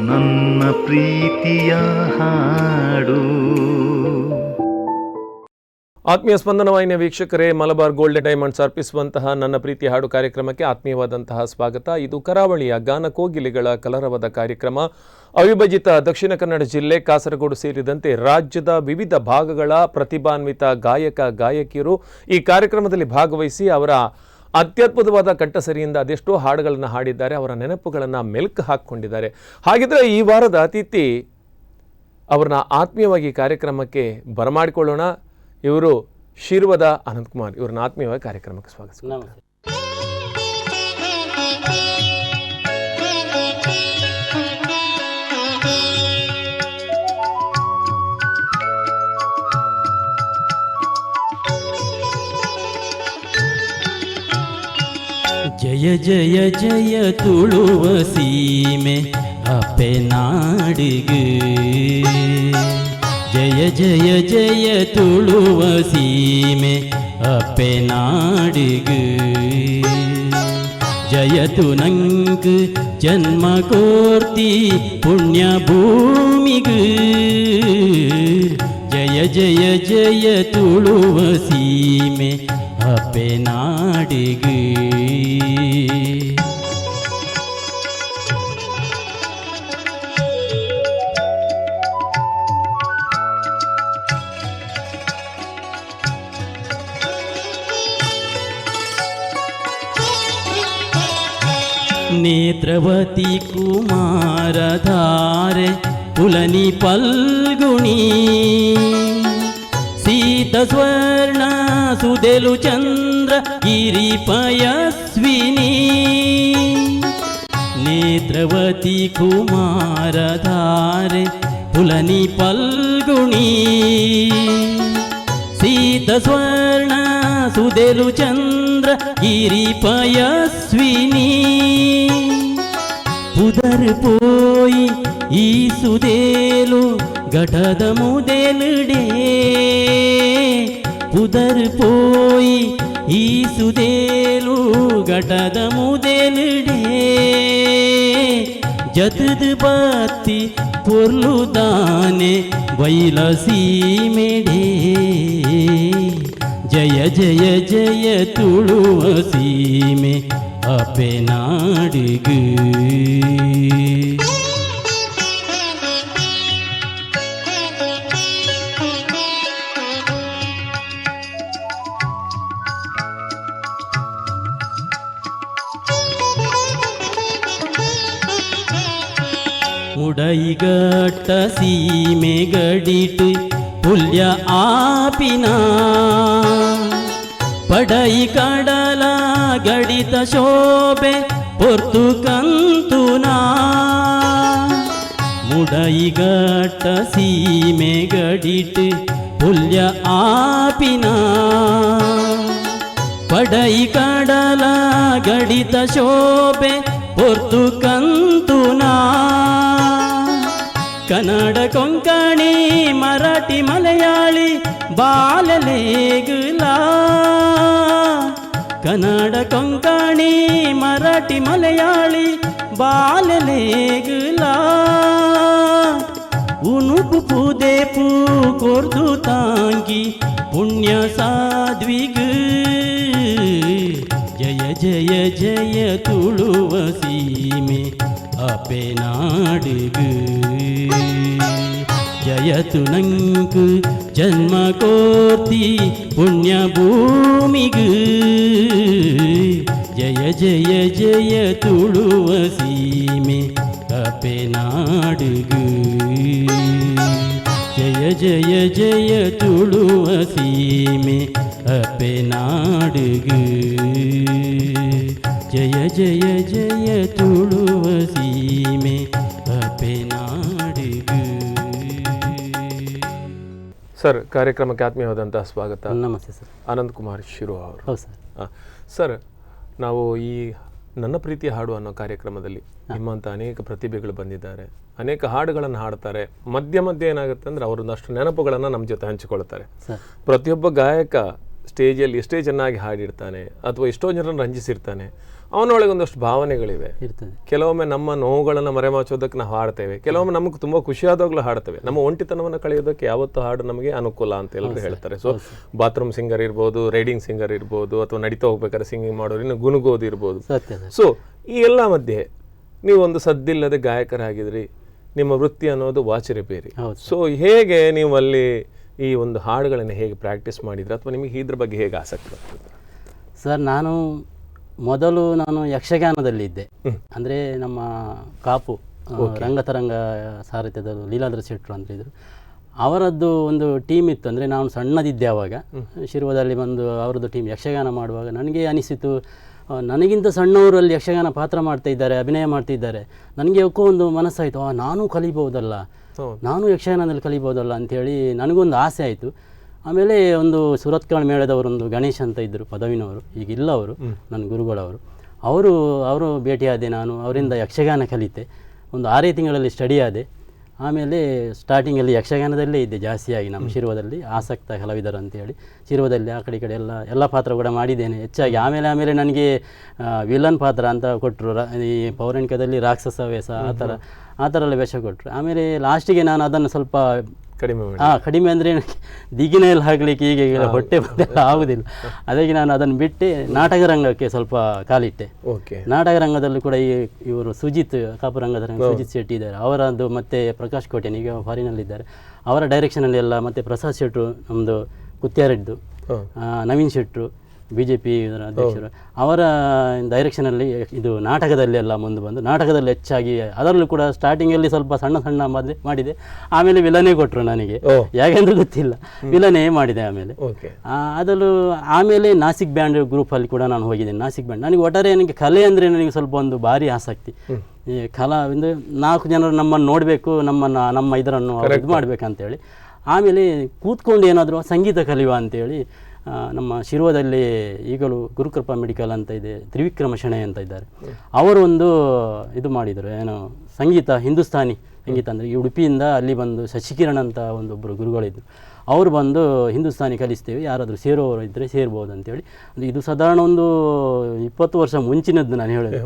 ನನ್ನ ಪ್ರೀತಿಯ ಹಾಡು. ಆತ್ಮೀಯ ಸ್ಪಂದನ ವಾಹಿನಿಯ ವೀಕ್ಷಕರೇ, ಮಲಬಾರ್ ಗೋಲ್ಡನ್ ಡೈಮಂಡ್ಸ್ ಅರ್ಪಿಸುವಂತಹ ನನ್ನ ಪ್ರೀತಿ ಹಾಡು ಕಾರ್ಯಕ್ರಮಕ್ಕೆ ಆತ್ಮೀಯವಾದಂತಹ ಸ್ವಾಗತ. ಇದು ಕರಾವಳಿಯ ಗಾನ ಕೋಗಿಲೆಗಳ ಕಲರವದ ಕಾರ್ಯಕ್ರಮ. ಅವಿಭಜಿತ ದಕ್ಷಿಣ ಕನ್ನಡ ಜಿಲ್ಲೆ, ಕಾಸರಗೋಡು ಸೇರಿದಂತೆ ರಾಜ್ಯದ ವಿವಿಧ ಭಾಗಗಳ ಪ್ರತಿಭಾನ್ವಿತ ಗಾಯಕ ಗಾಯಕಿಯರು ಈ ಕಾರ್ಯಕ್ರಮದಲ್ಲಿ ಭಾಗವಹಿಸಿ ಅವರ ಅತ್ಯದ್ಭುತವಾದ ಕಂಠಸರಿಯಿಂದ ಅದೆಷ್ಟೋ ಹಾಡುಗಳನ್ನು ಹಾಡಿದ್ದಾರೆ. ಅವರ ನೆನಪುಗಳನ್ನು ಮೆಲುಕು ಹಾಕಿಕೊಂಡಿದ್ದಾರೆ. ಹಾಗಿದ್ರೆ ಈ ವಾರದ ಅತಿಥಿ ಅವರನ್ನ ಆತ್ಮೀಯವಾಗಿ ಕಾರ್ಯಕ್ರಮಕ್ಕೆ ಬರಮಾಡಿಕೊಳ್ಳೋಣ. ಇವರು ಶಿರ್ವದ ಅನಂತಕುಮಾರ್. ಇವ್ರನ್ನ ಆತ್ಮೀಯವಾಗಿ ಕಾರ್ಯಕ್ರಮಕ್ಕೆ ಸ್ವಾಗತ. ಜಯ ಜಯ ಜಯ ತುಳುವ ಸೀಮೆ ಅಪ್ಪೆ ನಾಡಿಗೆ, ಜಯ ಜಯ ಜಯ ತುಳುವ ಸೀಮೆ ಅಪ್ಪೆ ನಾಡಿಗೆ. ಜಯತು ನಂಗ್ ಜನ್ಮ ಕೋರ್ತಿ ಪುಣ್ಯ ಭೂಮಿಗೆ, ಜಯ ಜಯ ಜಯ ತುಳುವ ಸೀಮೆ ಅಪ್ಪೆ ನಾಡಿಗೆ. ನೇತ್ರವತಿ ಕುಮಾರಧಾರೆ ಪುಲನಿ ಪಲ್ಗುಣಿ, ಸೀತ ಸ್ವರ್ಣ ಸುದೆಲು ಚಂದ್ರ ಗಿರಿಪಯಸ್ವಿನಿ. ನೇತ್ರವತಿ ಕುಮಾರಧಾರೆ ಪುಲನಿ ಪಲ್ಗುಣಿ, ಸೀತ ಸ್ವರ್ಣ ಸುದೆಲು ಚಂದ್ರ ಗಿರಿಪಯಸ್ವಿನಿ. ಉದರ್ ಪೋಯಿ ಈ ಸುದೇಲು ಘಟದ ಮುದೆಲುಡೆ, ಉದರ್ ಪೋಯಿ ಈ ಸುದೇಲು ಘಟದ ಮುದೆಲುಡೆ. ಜತದ ಬತ್ತಿ ಪೊರ್ಲು ದಾನೆ ಬೈಲಸಿ ಮೇಡೆ, ಜಯ ಜಯ ಜಯ ತುಳುವ ಸೀಮೆ ಅಪ್ಪೆ ನಾಡಿಗೆ. ಉಡೈಗಟ್ಟ ಸೀಮೆ ಗಡಿಟ್ ಪುಲ್ಯ ಆಪಿನ, ಪಡೈ ಕಡಲ ಗಡಿತ ಶೋಭೆ ಪೊರ್ತು ಕಂತುನ. ಮುಡೈಗಟ್ಟ ಸೀಮೆ ಗಡಿಟ್ ಪುಲ್ಯ ಆಪಿನ, ಪಡೈ ಕಡಲ ಗಡಿತ ಶೋಭೆ ಪೊರ್ತು ಕಂತುನ. ಕನ್ನಡ ಕೊಂಕಣಿ ಮರಾಠಿ ಮಲಯಾಳಿ ಬಾಲಲೇಗುಲ, ಕನ್ನಡ ಕೊಂಕಣಿ ಮರಾಠಿ ಮಲಯಾಳಿ ಬಾಲಲೇಗುಲ. ಉನುಪು ಪುದೇಪು ಕೊರ್ದು ತಾಂಗಿ ಪುಣ್ಯ ಸಾಧ್ವಿಗ್, ಜಯ ಜಯ ಜಯ ತುಳುವ ಸೀಮೆ ಅಪ್ಪೆ ನಾಡಿಗೆ. ಜಯತು ನಂಗ್ ಜನ್ಮ ಕೋರ್ತಿ ಪುಣ್ಯ ಭೂಮಿಗೆ, ಜಯ ಜಯ ಜಯ ತುಳುವ ಸೀಮೆ ಅಪ್ಪೆ ನಾಡಿಗೆ. ಜಯ ಜಯ ಜಯ ತುಳುವ ಸೀಮೆ ಅಪ್ಪೆ ನಾಡಿಗೆ, ಜಯ ಜಯ ಜಯ ತುಳುವ ಸೀಮೆ ಅಪ್ಪೆ ನಾಡಿಗೆ. ಸರ್, ಕಾರ್ಯಕ್ರಮಕ್ಕೆ ಆತ್ಮೀಯವಾದಂತಹ ಸ್ವಾಗತ. ನಮಸ್ತೆ ಸರ್. ಅನಂತಕುಮಾರ್ ಶಿರು ಅವರು. ಹೌದು ಸರ್. ಸರ್, ನಾವು ಈ ನನ್ನ ಪ್ರೀತಿ ಹಾಡು ಅನ್ನೋ ಕಾರ್ಯಕ್ರಮದಲ್ಲಿ ನಿಮ್ಮಂಥ ಅನೇಕ ಪ್ರತಿಭೆಗಳು ಬಂದಿದ್ದಾರೆ. ಅನೇಕ ಹಾಡುಗಳನ್ನು ಹಾಡ್ತಾರೆ. ಮಧ್ಯ ಮಧ್ಯೆ ಏನಾಗುತ್ತೆ ಅಂದರೆ ಅವರೊಂದಷ್ಟು ನೆನಪುಗಳನ್ನು ನಮ್ಮ ಜೊತೆ ಹಂಚಿಕೊಳ್ತಾರೆ. ಪ್ರತಿಯೊಬ್ಬ ಗಾಯಕ ಸ್ಟೇಜಲ್ಲಿ ಎಷ್ಟೇ ಚೆನ್ನಾಗಿ ಹಾಡಿರ್ತಾನೆ ಅಥವಾ ಎಷ್ಟೋ ಜನರನ್ನು ರಂಜಿಸಿರ್ತಾನೆ, ಅವನೊಳಗೆ ಒಂದಷ್ಟು ಭಾವನೆಗಳಿವೆ. ಇರ್ತದೆ. ಕೆಲವೊಮ್ಮೆ ನಮ್ಮ ನೋವುಗಳನ್ನು ಮರೆಮಾಚೋದಕ್ಕೆ ನಾವು ಹಾಡ್ತೇವೆ, ಕೆಲವೊಮ್ಮೆ ನಮಗೆ ತುಂಬ ಖುಷಿಯಾದಾಗಲೂ ಹಾಡ್ತೇವೆ. ನಮ್ಮ ಒಂಟಿತನವನ್ನು ಕಳೆಯೋದಕ್ಕೆ ಯಾವತ್ತೂ ಹಾಡು ನಮಗೆ ಅನುಕೂಲ ಅಂತ ಎಲ್ಲರೂ ಹೇಳ್ತಾರೆ. ಸೊ ಬಾತ್ರೂಮ್ ಸಿಂಗರ್ ಇರ್ಬೋದು, ರೈಡಿಂಗ್ ಸಿಂಗರ್ ಇರ್ಬೋದು, ಅಥವಾ ನಡೀತಾ ಹೋಗ್ಬೇಕಾದ್ರೆ ಸಿಂಗಿಂಗ್ ಮಾಡೋರು, ಇನ್ನು ಗುನುಗೋದು ಇರ್ಬೋದು. ಸೊ ಈ ಎಲ್ಲ ಮಧ್ಯೆ ನೀವು ಒಂದು ಸದ್ದಿಲ್ಲದೆ ಗಾಯಕರಾಗಿದ್ರಿ, ನಿಮ್ಮ ವೃತ್ತಿ ಅನ್ನೋದು ವಾಚ್ ರಿಪೇರಿ. ಸೊ ಹೇಗೆ ನೀವು ಅಲ್ಲಿ ಈ ಒಂದು ಹಾಡುಗಳನ್ನು ಹೇಗೆ ಪ್ರಾಕ್ಟೀಸ್ ಮಾಡಿದ್ರೆ, ಅಥವಾ ನಿಮಗೆ ಇದ್ರ ಬಗ್ಗೆ ಹೇಗೆ ಆಸಕ್ತಿ ಬರ್ತದೆ? ಸರ್, ನಾನು ಯಕ್ಷಗಾನದಲ್ಲಿದ್ದೆ. ಅಂದರೆ ನಮ್ಮ ಕಾಪು ರಂಗತರಂಗ ಸಾರಥ್ಯದ ಲೀಲಾಧರ ಶೆಟ್ಟರು ಅಂತ ಇದ್ರು. ಅವರದ್ದು ಒಂದು ಟೀಮ್ ಇತ್ತು. ಅಂದರೆ ನಾನು ಸಣ್ಣದಿದ್ದೆ ಆವಾಗ, ಶಿರ್ವದಲ್ಲಿ ಬಂದು ಅವರದ್ದು ಟೀಮ್ ಯಕ್ಷಗಾನ ಮಾಡುವಾಗ ನನಗೆ ಅನಿಸಿತು, ನನಗಿಂತ ಸಣ್ಣವರಲ್ಲಿ ಯಕ್ಷಗಾನ ಪಾತ್ರ ಮಾಡ್ತಾ ಇದ್ದಾರೆ, ಅಭಿನಯ ಮಾಡ್ತಿದ್ದಾರೆ. ನನಗೆ ಯಾಕೋ ಒಂದು ಮನಸ್ಸಾಯಿತು, ನಾನು ಕಲಿಬಹುದಲ್ಲ, ನಾನು ಯಕ್ಷಗಾನದಲ್ಲಿ ಕಲಿಬಹುದಲ್ಲ ಅಂಥೇಳಿ ನನಗೊಂದು ಆಸೆ ಆಯಿತು. ಆಮೇಲೆ ಒಂದು ಸುರತ್ಕಲ್ ಮೇಳದವರೊಂದು ಗಣೇಶ್ ಅಂತ ಇದ್ದರು, ಪದವಿನವರು, ಈಗಿಲ್ಲ ಅವರು, ನನ್ನ ಗುರುಗಳವರು. ಅವರು ಭೇಟಿಯಾದೆ. ನಾನು ಅವರಿಂದ ಯಕ್ಷಗಾನ ಕಲಿತೆ. ಒಂದು 6 ತಿಂಗಳಲ್ಲಿ ಸ್ಟಡಿ ಆದೆ. ಆಮೇಲೆ ಸ್ಟಾರ್ಟಿಂಗಲ್ಲಿ ಯಕ್ಷಗಾನದಲ್ಲೇ ಇದ್ದೆ ಜಾಸ್ತಿಯಾಗಿ. ನಮ್ಮ ಶಿರ್ವದಲ್ಲಿ ಆಸಕ್ತ ಕಲಾವಿದರು ಅಂತೇಳಿ ಶಿರ್ವದಲ್ಲಿ ಆ ಕಡೆ ಈ ಕಡೆ ಎಲ್ಲ ಪಾತ್ರ ಕೂಡ ಮಾಡಿದ್ದೇನೆ ಹೆಚ್ಚಾಗಿ. ಆಮೇಲೆ ನನಗೆ ವಿಲನ್ ಪಾತ್ರ ಅಂತ ಕೊಟ್ಟರು. ಈ ಪೌರಾಣಿಕದಲ್ಲಿ ರಾಕ್ಷಸ ವೇಷ ಆ ಥರ ಎಲ್ಲ ವೇಷ ಕೊಟ್ಟರು. ಆಮೇಲೆ ಲಾಸ್ಟಿಗೆ ನಾನು ಅದನ್ನು ಸ್ವಲ್ಪ ಕಡಿಮೆ ಅಂದರೆ ದಿಗಿನ ಎಲ್ಲ ಹಾಕಲಿಕ್ಕೆ ಈಗ ಹೊಟ್ಟೆ ಬಂದೆಲ್ಲ ಆಗುವುದಿಲ್ಲ. ಅದಕ್ಕೆ ನಾನು ಅದನ್ನು ಬಿಟ್ಟು ನಾಟಕ ರಂಗಕ್ಕೆ ಸ್ವಲ್ಪ ಕಾಲಿಟ್ಟೆ. ನಾಟಕ ರಂಗದಲ್ಲೂ ಕೂಡ ಇವರು ಸುಜಿತ್, ಕಾಪು ರಂಗದ ಸುಜಿತ್ ಶೆಟ್ಟಿ ಇದ್ದಾರೆ, ಅವರದ್ದು ಮತ್ತು ಪ್ರಕಾಶ್ ಕೋಟೆನ್ ಈಗ ಫಾರಿನಲ್ಲಿದ್ದಾರೆ, ಅವರ ಡೈರೆಕ್ಷನಲ್ಲಿ ಎಲ್ಲ, ಮತ್ತು ಪ್ರಸಾದ್ ಶೆಟ್ರು ನಮ್ಮದು ಕುತ್ಯಾರದ್ದು, ನವೀನ್ ಶೆಟ್ರು BJP ಅಧ್ಯಕ್ಷರು, ಅವರ ಡೈರೆಕ್ಷನಲ್ಲಿ ಇದು ನಾಟಕದಲ್ಲಿ ಎಲ್ಲ ಮುಂದೆ ಬಂದು ನಾಟಕದಲ್ಲಿ ಹೆಚ್ಚಾಗಿ, ಅದರಲ್ಲೂ ಕೂಡ ಸ್ಟಾರ್ಟಿಂಗಲ್ಲಿ ಸ್ವಲ್ಪ ಸಣ್ಣ ಮಾಡಿದೆ. ಆಮೇಲೆ ವಿಲನೇ ಕೊಟ್ಟರು ನನಗೆ, ಯಾಕೆಂದ್ರೆ ಗೊತ್ತಿಲ್ಲ, ವಿಲನೇ ಮಾಡಿದೆ ಆಮೇಲೆ. ಆಮೇಲೆ ನಾಸಿಕ್ ಬ್ಯಾಂಡ್ ಗ್ರೂಪಲ್ಲಿ ಕೂಡ ನಾನು ಹೋಗಿದ್ದೇನೆ. ನಾಸಿಕ್ ಬ್ಯಾಂಡ್ ನನಗೆ ಕಲೆ ಅಂದರೆ ನನಗೆ ಸ್ವಲ್ಪ ಒಂದು ಭಾರಿ ಆಸಕ್ತಿ. ಈ ಕಲಾ ಅಂದರೆ 4 ಜನರು ನಮ್ಮನ್ನು ನೋಡಬೇಕು, ನಮ್ಮ ಇದರನ್ನು ಇದು ಮಾಡಬೇಕಂತೇಳಿ. ಆಮೇಲೆ ಕೂತ್ಕೊಂಡು ಏನಾದರೂ ಸಂಗೀತ ಕಲಿಯುವ ಅಂತೇಳಿ ನಮ್ಮ ಶಿರ್ವದಲ್ಲಿ ಈಗಲೂ ಗುರುಕೃಪಾ ಮೆಡಿಕಲ್ ಅಂತ ಇದೆ, ತ್ರಿವಿಕ್ರಮ ಶೆಣೈ ಅಂತ ಇದ್ದಾರೆ, ಅವರು ಒಂದು ಇದು ಮಾಡಿದರು, ಏನು ಸಂಗೀತ, ಹಿಂದೂಸ್ತಾನಿ ಸಂಗೀತ. ಅಂದರೆ ಈ ಉಡುಪಿಯಿಂದ ಅಲ್ಲಿ ಬಂದು ಶಶಿಕಿರಣ್ ಅಂತ ಒಂದೊಬ್ಬರು ಗುರುಗಳಿದ್ದರು. ಅವರು ಬಂದು ಹಿಂದೂಸ್ತಾನಿ ಕಲಿಸ್ತೇವೆ, ಯಾರಾದರೂ ಸೇರೋರು ಇದ್ದರೆ ಸೇರ್ಬೋದು ಅಂತೇಳಿ. ಇದು ಸಾಧಾರಣ ಒಂದು 20 ವರ್ಷ ಮುಂಚಿನದ್ದು ನಾನು ಹೇಳಿದೆ.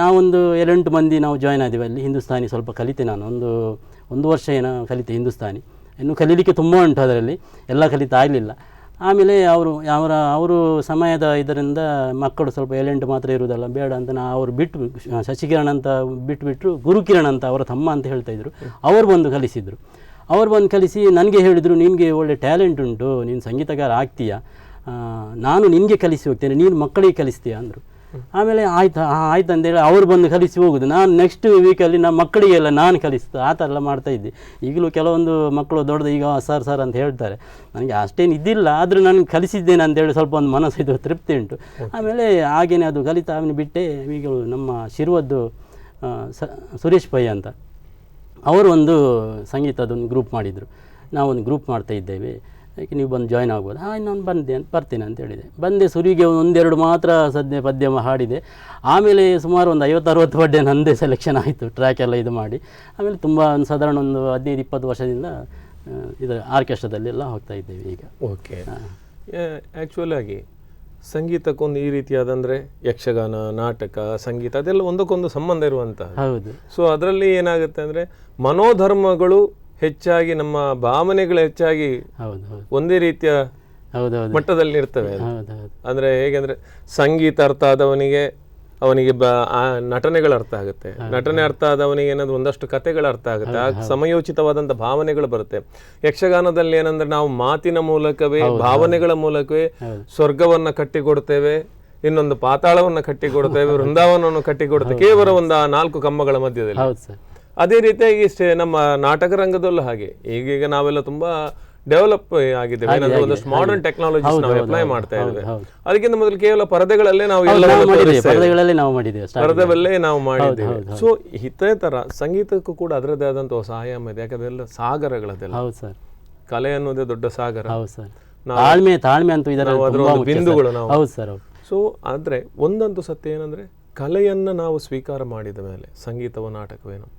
ನಾವೊಂದು 7-8 ಮಂದಿ ನಾವು ಜಾಯ್ನ್ ಆದೀವಿ ಅಲ್ಲಿ. ಹಿಂದೂಸ್ತಾನಿ ಸ್ವಲ್ಪ ಕಲಿತೆ ನಾನು, ಒಂದು ವರ್ಷ ಏನೋ ಕಲಿತೆ ಹಿಂದೂಸ್ತಾನಿ. ಇನ್ನು ಕಲೀಲಿಕ್ಕೆ ತುಂಬ ಉಂಟು, ಅದರಲ್ಲಿ ಎಲ್ಲ ಕಲಿತಾ ಆಗಲಿಲ್ಲ. ಆಮೇಲೆ ಅವರು ಸಮಯದ ಇದರಿಂದ ಮಕ್ಕಳು ಸ್ವಲ್ಪ 7-8 ಮಾತ್ರ ಇರುವುದಲ್ಲ, ಬೇಡ ಅಂತ ಅವರು ಬಿಟ್ಟು, ಶಶಿಕಿರಣ್ ಅಂತ ಬಿಟ್ಟುಬಿಟ್ರು, ಗುರುಕಿರಣ್ ಅಂತ ಅವರ ತಮ್ಮ ಅಂತ ಹೇಳ್ತಾಯಿದ್ರು, ಅವರು ಬಂದು ಕಲಿಸಿದರು. ಅವರು ಬಂದು ಕಲಿಸಿ ನನಗೆ ಹೇಳಿದರು, ನಿನಗೆ ಒಳ್ಳೆ ಟ್ಯಾಲೆಂಟ್ ಉಂಟು, ನೀನು ಸಂಗೀತಗಾರ ಆಗ್ತೀಯಾ, ನಾನು ನಿನಗೆ ಕಲಿಸಿ ಹೋಗ್ತೇನೆ, ನೀನು ಮಕ್ಕಳಿಗೆ ಕಲಿಸ್ತೀಯಾ ಅಂದರು. ಆಮೇಲೆ ಆಯ್ತು ಅಂತೇಳಿ ಅವರು ಬಂದು ಕಲಿಸಿ ಹೋಗೋದು. ನಾನು ನೆಕ್ಸ್ಟ್ ವೀಕಲ್ಲಿ ನಮ್ಮ ಮಕ್ಕಳಿಗೆಲ್ಲ ನಾನು ಕಲಿಸ್ತಾ ಆ ಥರ ಎಲ್ಲ ಮಾಡ್ತಾಯಿದ್ದೆ. ಈಗಲೂ ಕೆಲವೊಂದು ಮಕ್ಕಳು ದೊಡ್ಡದು ಈಗ ಸರ್ ಅಂತ ಹೇಳ್ತಾರೆ, ನನಗೆ ಅಷ್ಟೇನು ಇದ್ದಿಲ್ಲ, ಆದರೂ ನಾನು ಕಲಿಸಿದ್ದೇನೆ ಅಂತೇಳಿ ಸ್ವಲ್ಪ ಒಂದು ಮನಸ್ಸು ಇದು ತೃಪ್ತಿ ಉಂಟು. ಆಮೇಲೆ ಹಾಗೇನೆ ಅದು ಕಲಿತಾ ಆಮೇಲೆ ಬಿಟ್ಟೆ. ಈಗಲೂ ನಮ್ಮ ಶಿರ್ವದ್ದು ಸುರೇಶ್ ಪೈ ಅಂತ ಅವರು ಒಂದು ಸಂಗೀತದೊಂದು ಗ್ರೂಪ್ ಮಾಡಿದರು, ನಾವೊಂದು ಗ್ರೂಪ್ ಮಾಡ್ತಾಯಿದ್ದೇವೆ, ಯಾಕೆ ನೀವು ಬಂದು ಜಾಯ್ನ್ ಆಗ್ಬೋದು? ನಾನು ಬರ್ತೇನೆ ಅಂತ ಹೇಳಿದೆ. ಬಂದೆ. ಸುರಿಗೆ 1-2 ಮಾತ್ರ ಸದ್ಯ ಪದ್ಯ ಹಾಡಿದೆ. ಆಮೇಲೆ ಸುಮಾರು ಒಂದು 50-60 ಬಡ್ಡೆ ನನ್ನದೇ ಸೆಲೆಕ್ಷನ್ ಆಯಿತು, ಟ್ರ್ಯಾಕ್ ಎಲ್ಲ ಇದು ಮಾಡಿ. ಆಮೇಲೆ ತುಂಬ ಸಾಧಾರಣ ಒಂದು 15-20 ವರ್ಷದಿಂದ ಇದು ಆರ್ಕೆಸ್ಟ್ರಾದಲ್ಲೆಲ್ಲ ಹೋಗ್ತಾ ಇದ್ದೇವೆ ಈಗ. ಓಕೆ. ಆ್ಯಕ್ಚುಲಾಗಿ ಸಂಗೀತಕ್ಕೊಂದು ಈ ರೀತಿಯಾದಂದರೆ ಯಕ್ಷಗಾನ, ನಾಟಕ, ಸಂಗೀತ ಅದೆಲ್ಲ ಒಂದಕ್ಕೊಂದು ಸಂಬಂಧ ಇರುವಂತಹ. ಹೌದು. ಸೊ ಅದರಲ್ಲಿ ಏನಾಗುತ್ತೆ ಅಂದರೆ ಮನೋಧರ್ಮಗಳು ಹೆಚ್ಚಾಗಿ, ನಮ್ಮ ಭಾವನೆಗಳು ಹೆಚ್ಚಾಗಿ ಒಂದೇ ರೀತಿಯ ಮಟ್ಟದಲ್ಲಿ ಇರ್ತವೆ. ಅಂದರೆ ಹೇಗೆಂದರೆ ಸಂಗೀತ ಅರ್ಥ ಆದವನಿಗೆ ನಟನೆಗಳ ಅರ್ಥ ಆಗುತ್ತೆ, ನಟನೆ ಅರ್ಥ ಆದವನಿಗೆ ಏನಾದ್ರು ಒಂದಷ್ಟು ಕಥೆಗಳ ಅರ್ಥ ಆಗುತ್ತೆ, ಸಮಯೋಚಿತವಾದಂಥ ಭಾವನೆಗಳು ಬರುತ್ತೆ. ಯಕ್ಷಗಾನದಲ್ಲಿ ಏನಂದ್ರೆ ನಾವು ಮಾತಿನ ಮೂಲಕವೇ, ಭಾವನೆಗಳ ಮೂಲಕವೇ ಸ್ವರ್ಗವನ್ನ ಕಟ್ಟಿಕೊಡ್ತೇವೆ, ಇನ್ನೊಂದು ಪಾತಾಳವನ್ನ ಕಟ್ಟಿಕೊಡ್ತೇವೆ, ವೃಂದಾವನವನ್ನು ಕಟ್ಟಿಕೊಡ್ತೇವೆ, ಕೇವಲ ಒಂದು 4 ಕಂಬಗಳ ಮಧ್ಯದಲ್ಲಿ. ಅದೇ ರೀತಿಯಾಗಿ ನಮ್ಮ ನಾಟಕ ರಂಗದಲ್ಲೂ ಹಾಗೆ. ಈಗೀಗ ನಾವೆಲ್ಲ ತುಂಬಾ ಡೆವಲಪ್ ಆಗಿದ್ದೇವೆ, ಒಂದಷ್ಟು ಮಾಡರ್ನ್ ಟೆಕ್ನಾಲಜೀಸ್ ನಾವು ಅಪ್ಲೈ ಮಾಡ್ತಾ ಇದ್ದೇವೆ. ಅದಕ್ಕಿಂತ ಮೊದಲು ಕೇವಲ ಪರದೆಗಳಲ್ಲೇ ನಾವು ಮಾಡಿದ್ದೇವೆ. ಸೊ ಇದೇ ತರ ಸಂಗೀತಕ್ಕೂ ಕೂಡ ಅದರದ್ದೇ ಆದಂತಹ ಸಹಾಯ ಇದೆ, ಯಾಕಂದ್ರೆ ಎಲ್ಲ ಸಾಗರಗಳದೆಲ್ಲ. ಕಲೆ ಅನ್ನೋದೇ ದೊಡ್ಡ ಸಾಗರ, ಬಿಂದುಗಳು ನಾವು. ಸೊ ಆದ್ರೆ ಒಂದಂತೂ ಸತ್ಯ ಏನಂದ್ರೆ, ಕಲೆಯನ್ನ ನಾವು ಸ್ವೀಕಾರ ಮಾಡಿದ ಮೇಲೆ ಸಂಗೀತವ ನಾಟಕವೇನು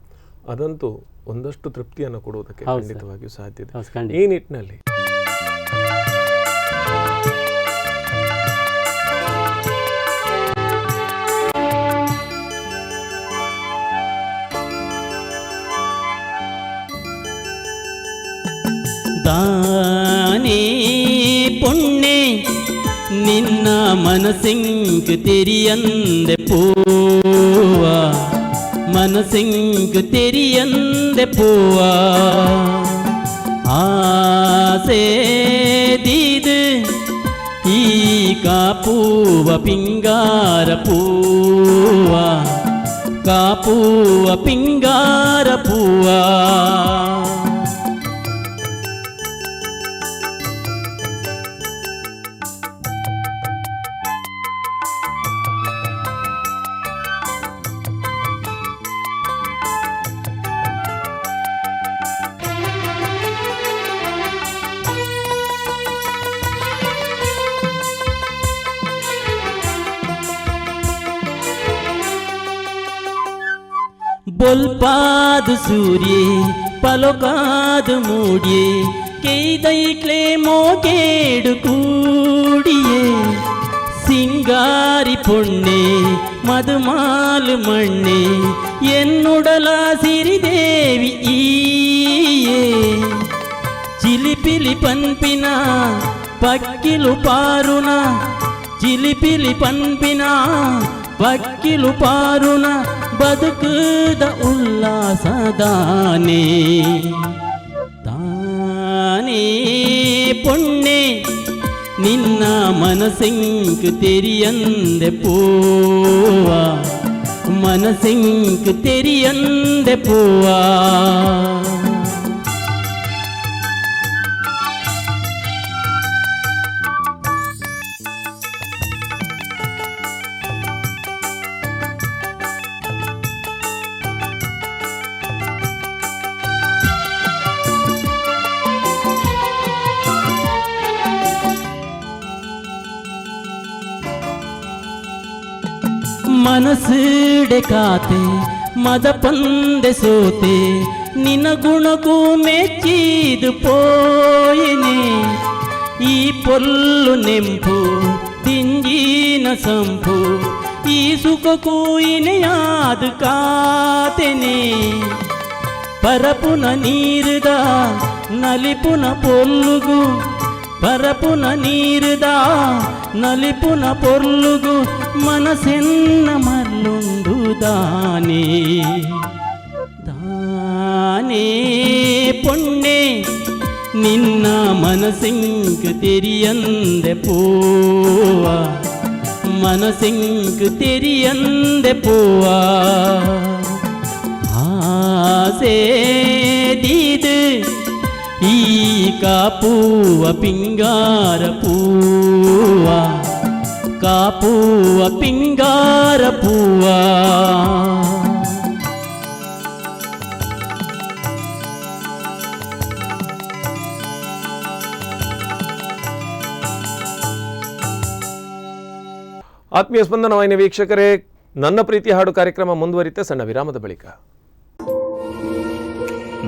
ಅದಂತೂ ಒಂದಷ್ಟು ತೃಪ್ತಿಯನ್ನು ಕೊಡುವುದಕ್ಕೆ ಖಂಡಿತವಾಗಿಯೂ ಸಾಧ್ಯತೆ. ಈ ನಿಟ್ಟಿನಲ್ಲಿ ತಾನೇ ಪೊಣ್ಣೆ ನಿನ್ನ ಮನಸ್ಸಿಂಗ್ ತೆರಿಯಂದೆ ಪೂವ ಮನಸ್ಸಿಂಗ್ ತೆರಿಯಂದೆ ಪೂವ ಆಸೆ ದೀದು ಈ ಕಾಪುವ ಪಿಂಗಾರ ಪೂವ ಕಾಪುವ ಪಿಂಗಾರ ಪೂವ ಬೊಲ್ಪಾದ ಸೂರ್ಯೆ ಪಲೋಕಾದ ಮೂಡ್ಯೆ ಕೇದೈಕ್ಲೆ ಮೋಕೇಡು ಕೂಡಿಯೇ ಸಿಂಗಾರಿ ಪೊಣ್ಣೆ ಮಧುಮಾಲು ಮಣ್ಣೆ ಎನ್ನುಡಲ ಸಿರಿದೇವಿ ಈಯೇ ಚಿಲಿಪಿಲಿ ಪನ್ಪಿನ ಪಕ್ಕಿಲು ಪಾರುನ ಚಿಲಿಪಿಲಿ ಪನ್ಪಿನ ಪಕ್ಕಿಲು ಪಾರುನ ಬದುಕದ ಉಲ್ಲಾಸದಾನೆ ತಾನೇ ಪೊಣ್ಣೆ ನಿನ್ನ ಮನಸ್ಸಿಂಗ್ ತೆರಿಯಂದೆ ಪೂವ ಮನಸ್ಸಿಂಗ್ ತೆರಿಯಂದೆ ಪೂವ ಮನಸ್ಸಿಡೆ ಕಾತೆ ಮದ ಪಂದೆ ಸೋತೆ ನಿನ್ನ ಗುಣಗೂ ಮೆಚ್ಚಿದು ಪೋಯಿನೆ ಈ ಪೊಲ್ಲು ನೆಂಪು ತಿಂಜಿನ ಸಂಪು ಈ ಸುಖಕ್ಕೂ ಇನೆಯಾದ ಕಾತೆನೆ ಪರಪುನ ನೀರುದ ನಲಿಪುನ ಪೊಲ್ಲುಗು ಪರಪುನ ನೀರುದ ನಲಿಪುನ ಪೊರ್ಲುಗು ಮನಸ್ಸೆನ್ನ ಮಲ್ಲುಂಡು ದಾನೇ ದಾನೇ ಪೊಣ್ಣೆ ನಿನ್ನ ಮನಸ್ಸಿಂಗ್ ತೆರಿಯಂದೆ ಪೂವ ಮನಸ್ಸಿಂಗ್ ತೆರಿಯಂದೆ ಪೂವ ಆಸೆ ದೀದು ಈ ಕಾಪುವ ಪಿಂಗಾರ ಪೂವ ಕಾಪುವ ಪಿಂಗಾರ ಪೂವ ಆತ್ಮೀಯ ಸ್ಪಂದನ ವಾಹಿನಿ ವೀಕ್ಷಕರೇ, ನನ್ನ ಪ್ರೀತಿ ಹಾಡು ಕಾರ್ಯಕ್ರಮ ಮುಂದುವರಿತೆ ಸಣ್ಣ ವಿರಾಮದ ಬಳಿಕ.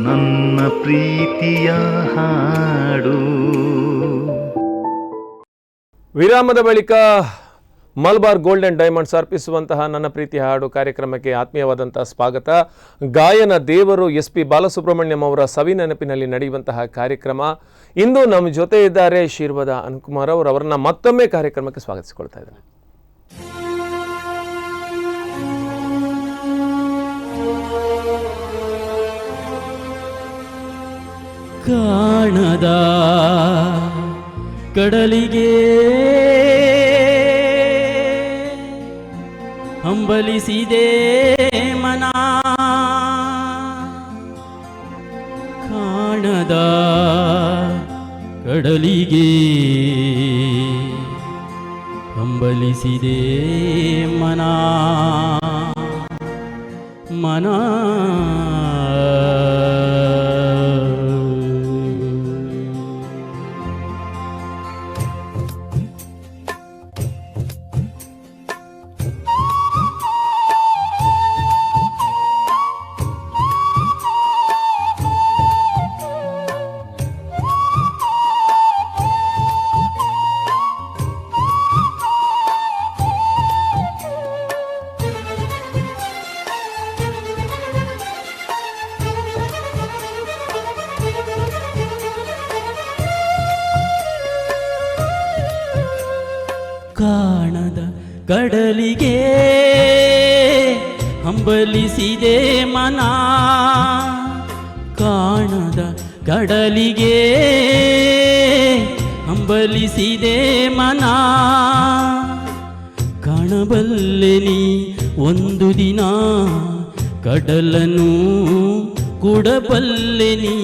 ನನ್ನ ಪ್ರೀತಿಯ ಹಾಡು. ವಿರಾಮದ ಬಳಿಕ ಮಲಬಾರ್ ಗೋಲ್ಡ್ ಅಂಡ್ ಡೈಮಂಡ್ಸ್ ಅರ್ಪಿಸುವಂತಹ ನನ್ನ ಪ್ರೀತಿ ಹಾಡು ಕಾರ್ಯಕ್ರಮಕ್ಕೆ ಆತ್ಮೀಯವಾದಂತಹ ಸ್ವಾಗತ. ಗಾಯನ ದೇವರು SP ಬಾಲಸುಬ್ರಹ್ಮಣ್ಯಂ ಅವರ ಸವಿ ನೆನಪಿನಲ್ಲಿ ನಡೆಯುವಂತಹ ಕಾರ್ಯಕ್ರಮ. ಇಂದು ನಮ್ಮ ಜೊತೆ ಇದ್ದಾರೆ ಶೀರ್ವದ ಅನುಕುಮಾರ್ ಅವರು. ಅವರನ್ನ ಮತ್ತೊಮ್ಮೆ ಕಾರ್ಯಕ್ರಮಕ್ಕೆ ಸ್ವಾಗತಿಸಿಕೊಳ್ತಾ ಇದ್ದೇನೆ. ಕಾಣದ ಕಡಲಿಗೆ ಹಂಬಲಿಸಿದೆ ಮನ, ಕಾಣದ ಕಡಲಿಗೆ ಹಂಬಲಿಸಿದೆ ಮನ ಮನ ಕಾಣದ ಕಡಲಿಗೆ ಹಂಬಲಿಸಿದೆ ಮನ, ಕಾಣದ ಕಡಲಿಗೆ ಹಂಬಲಿಸಿದೆ ಮನ. ಕಾಣಬಲ್ಲೆ ನೀ ಒಂದು ದಿನ ಕಡಲನ್ನು, ಕೂಡಬಲ್ಲೆ ನೀ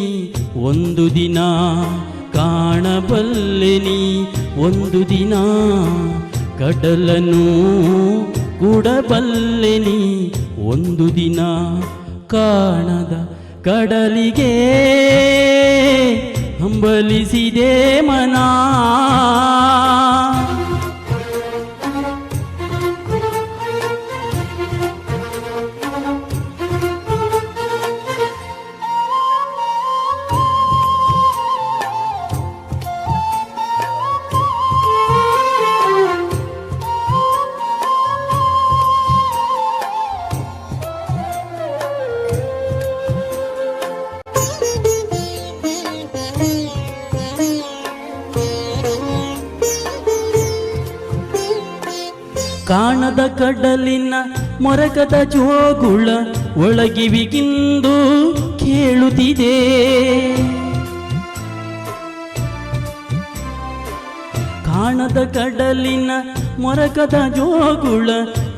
ಒಂದು ದಿನ, ಕಾಣಬಲ್ಲೆ ನೀ ಒಂದು ದಿನ ಕಡಲನ್ನು, ಕೂಡಬಲ್ಲೆ ನೀ ಒಂದು ದಿನ. ಕಾಣದ ಕಡಲಿಗೆ ಹಂಬಲಿಸಿದೆ ಮನ. ಕಾಣದ ಕಡಲಿನ ಮೊರಕದ ಜೋಗುಳ ಒಳಗಿವಿಗಿಂದು ಕೇಳುತ್ತಿದೆ. ಕಾಣದ ಕಡಲಿನ ಮೊರಕದ ಜೋಗುಳ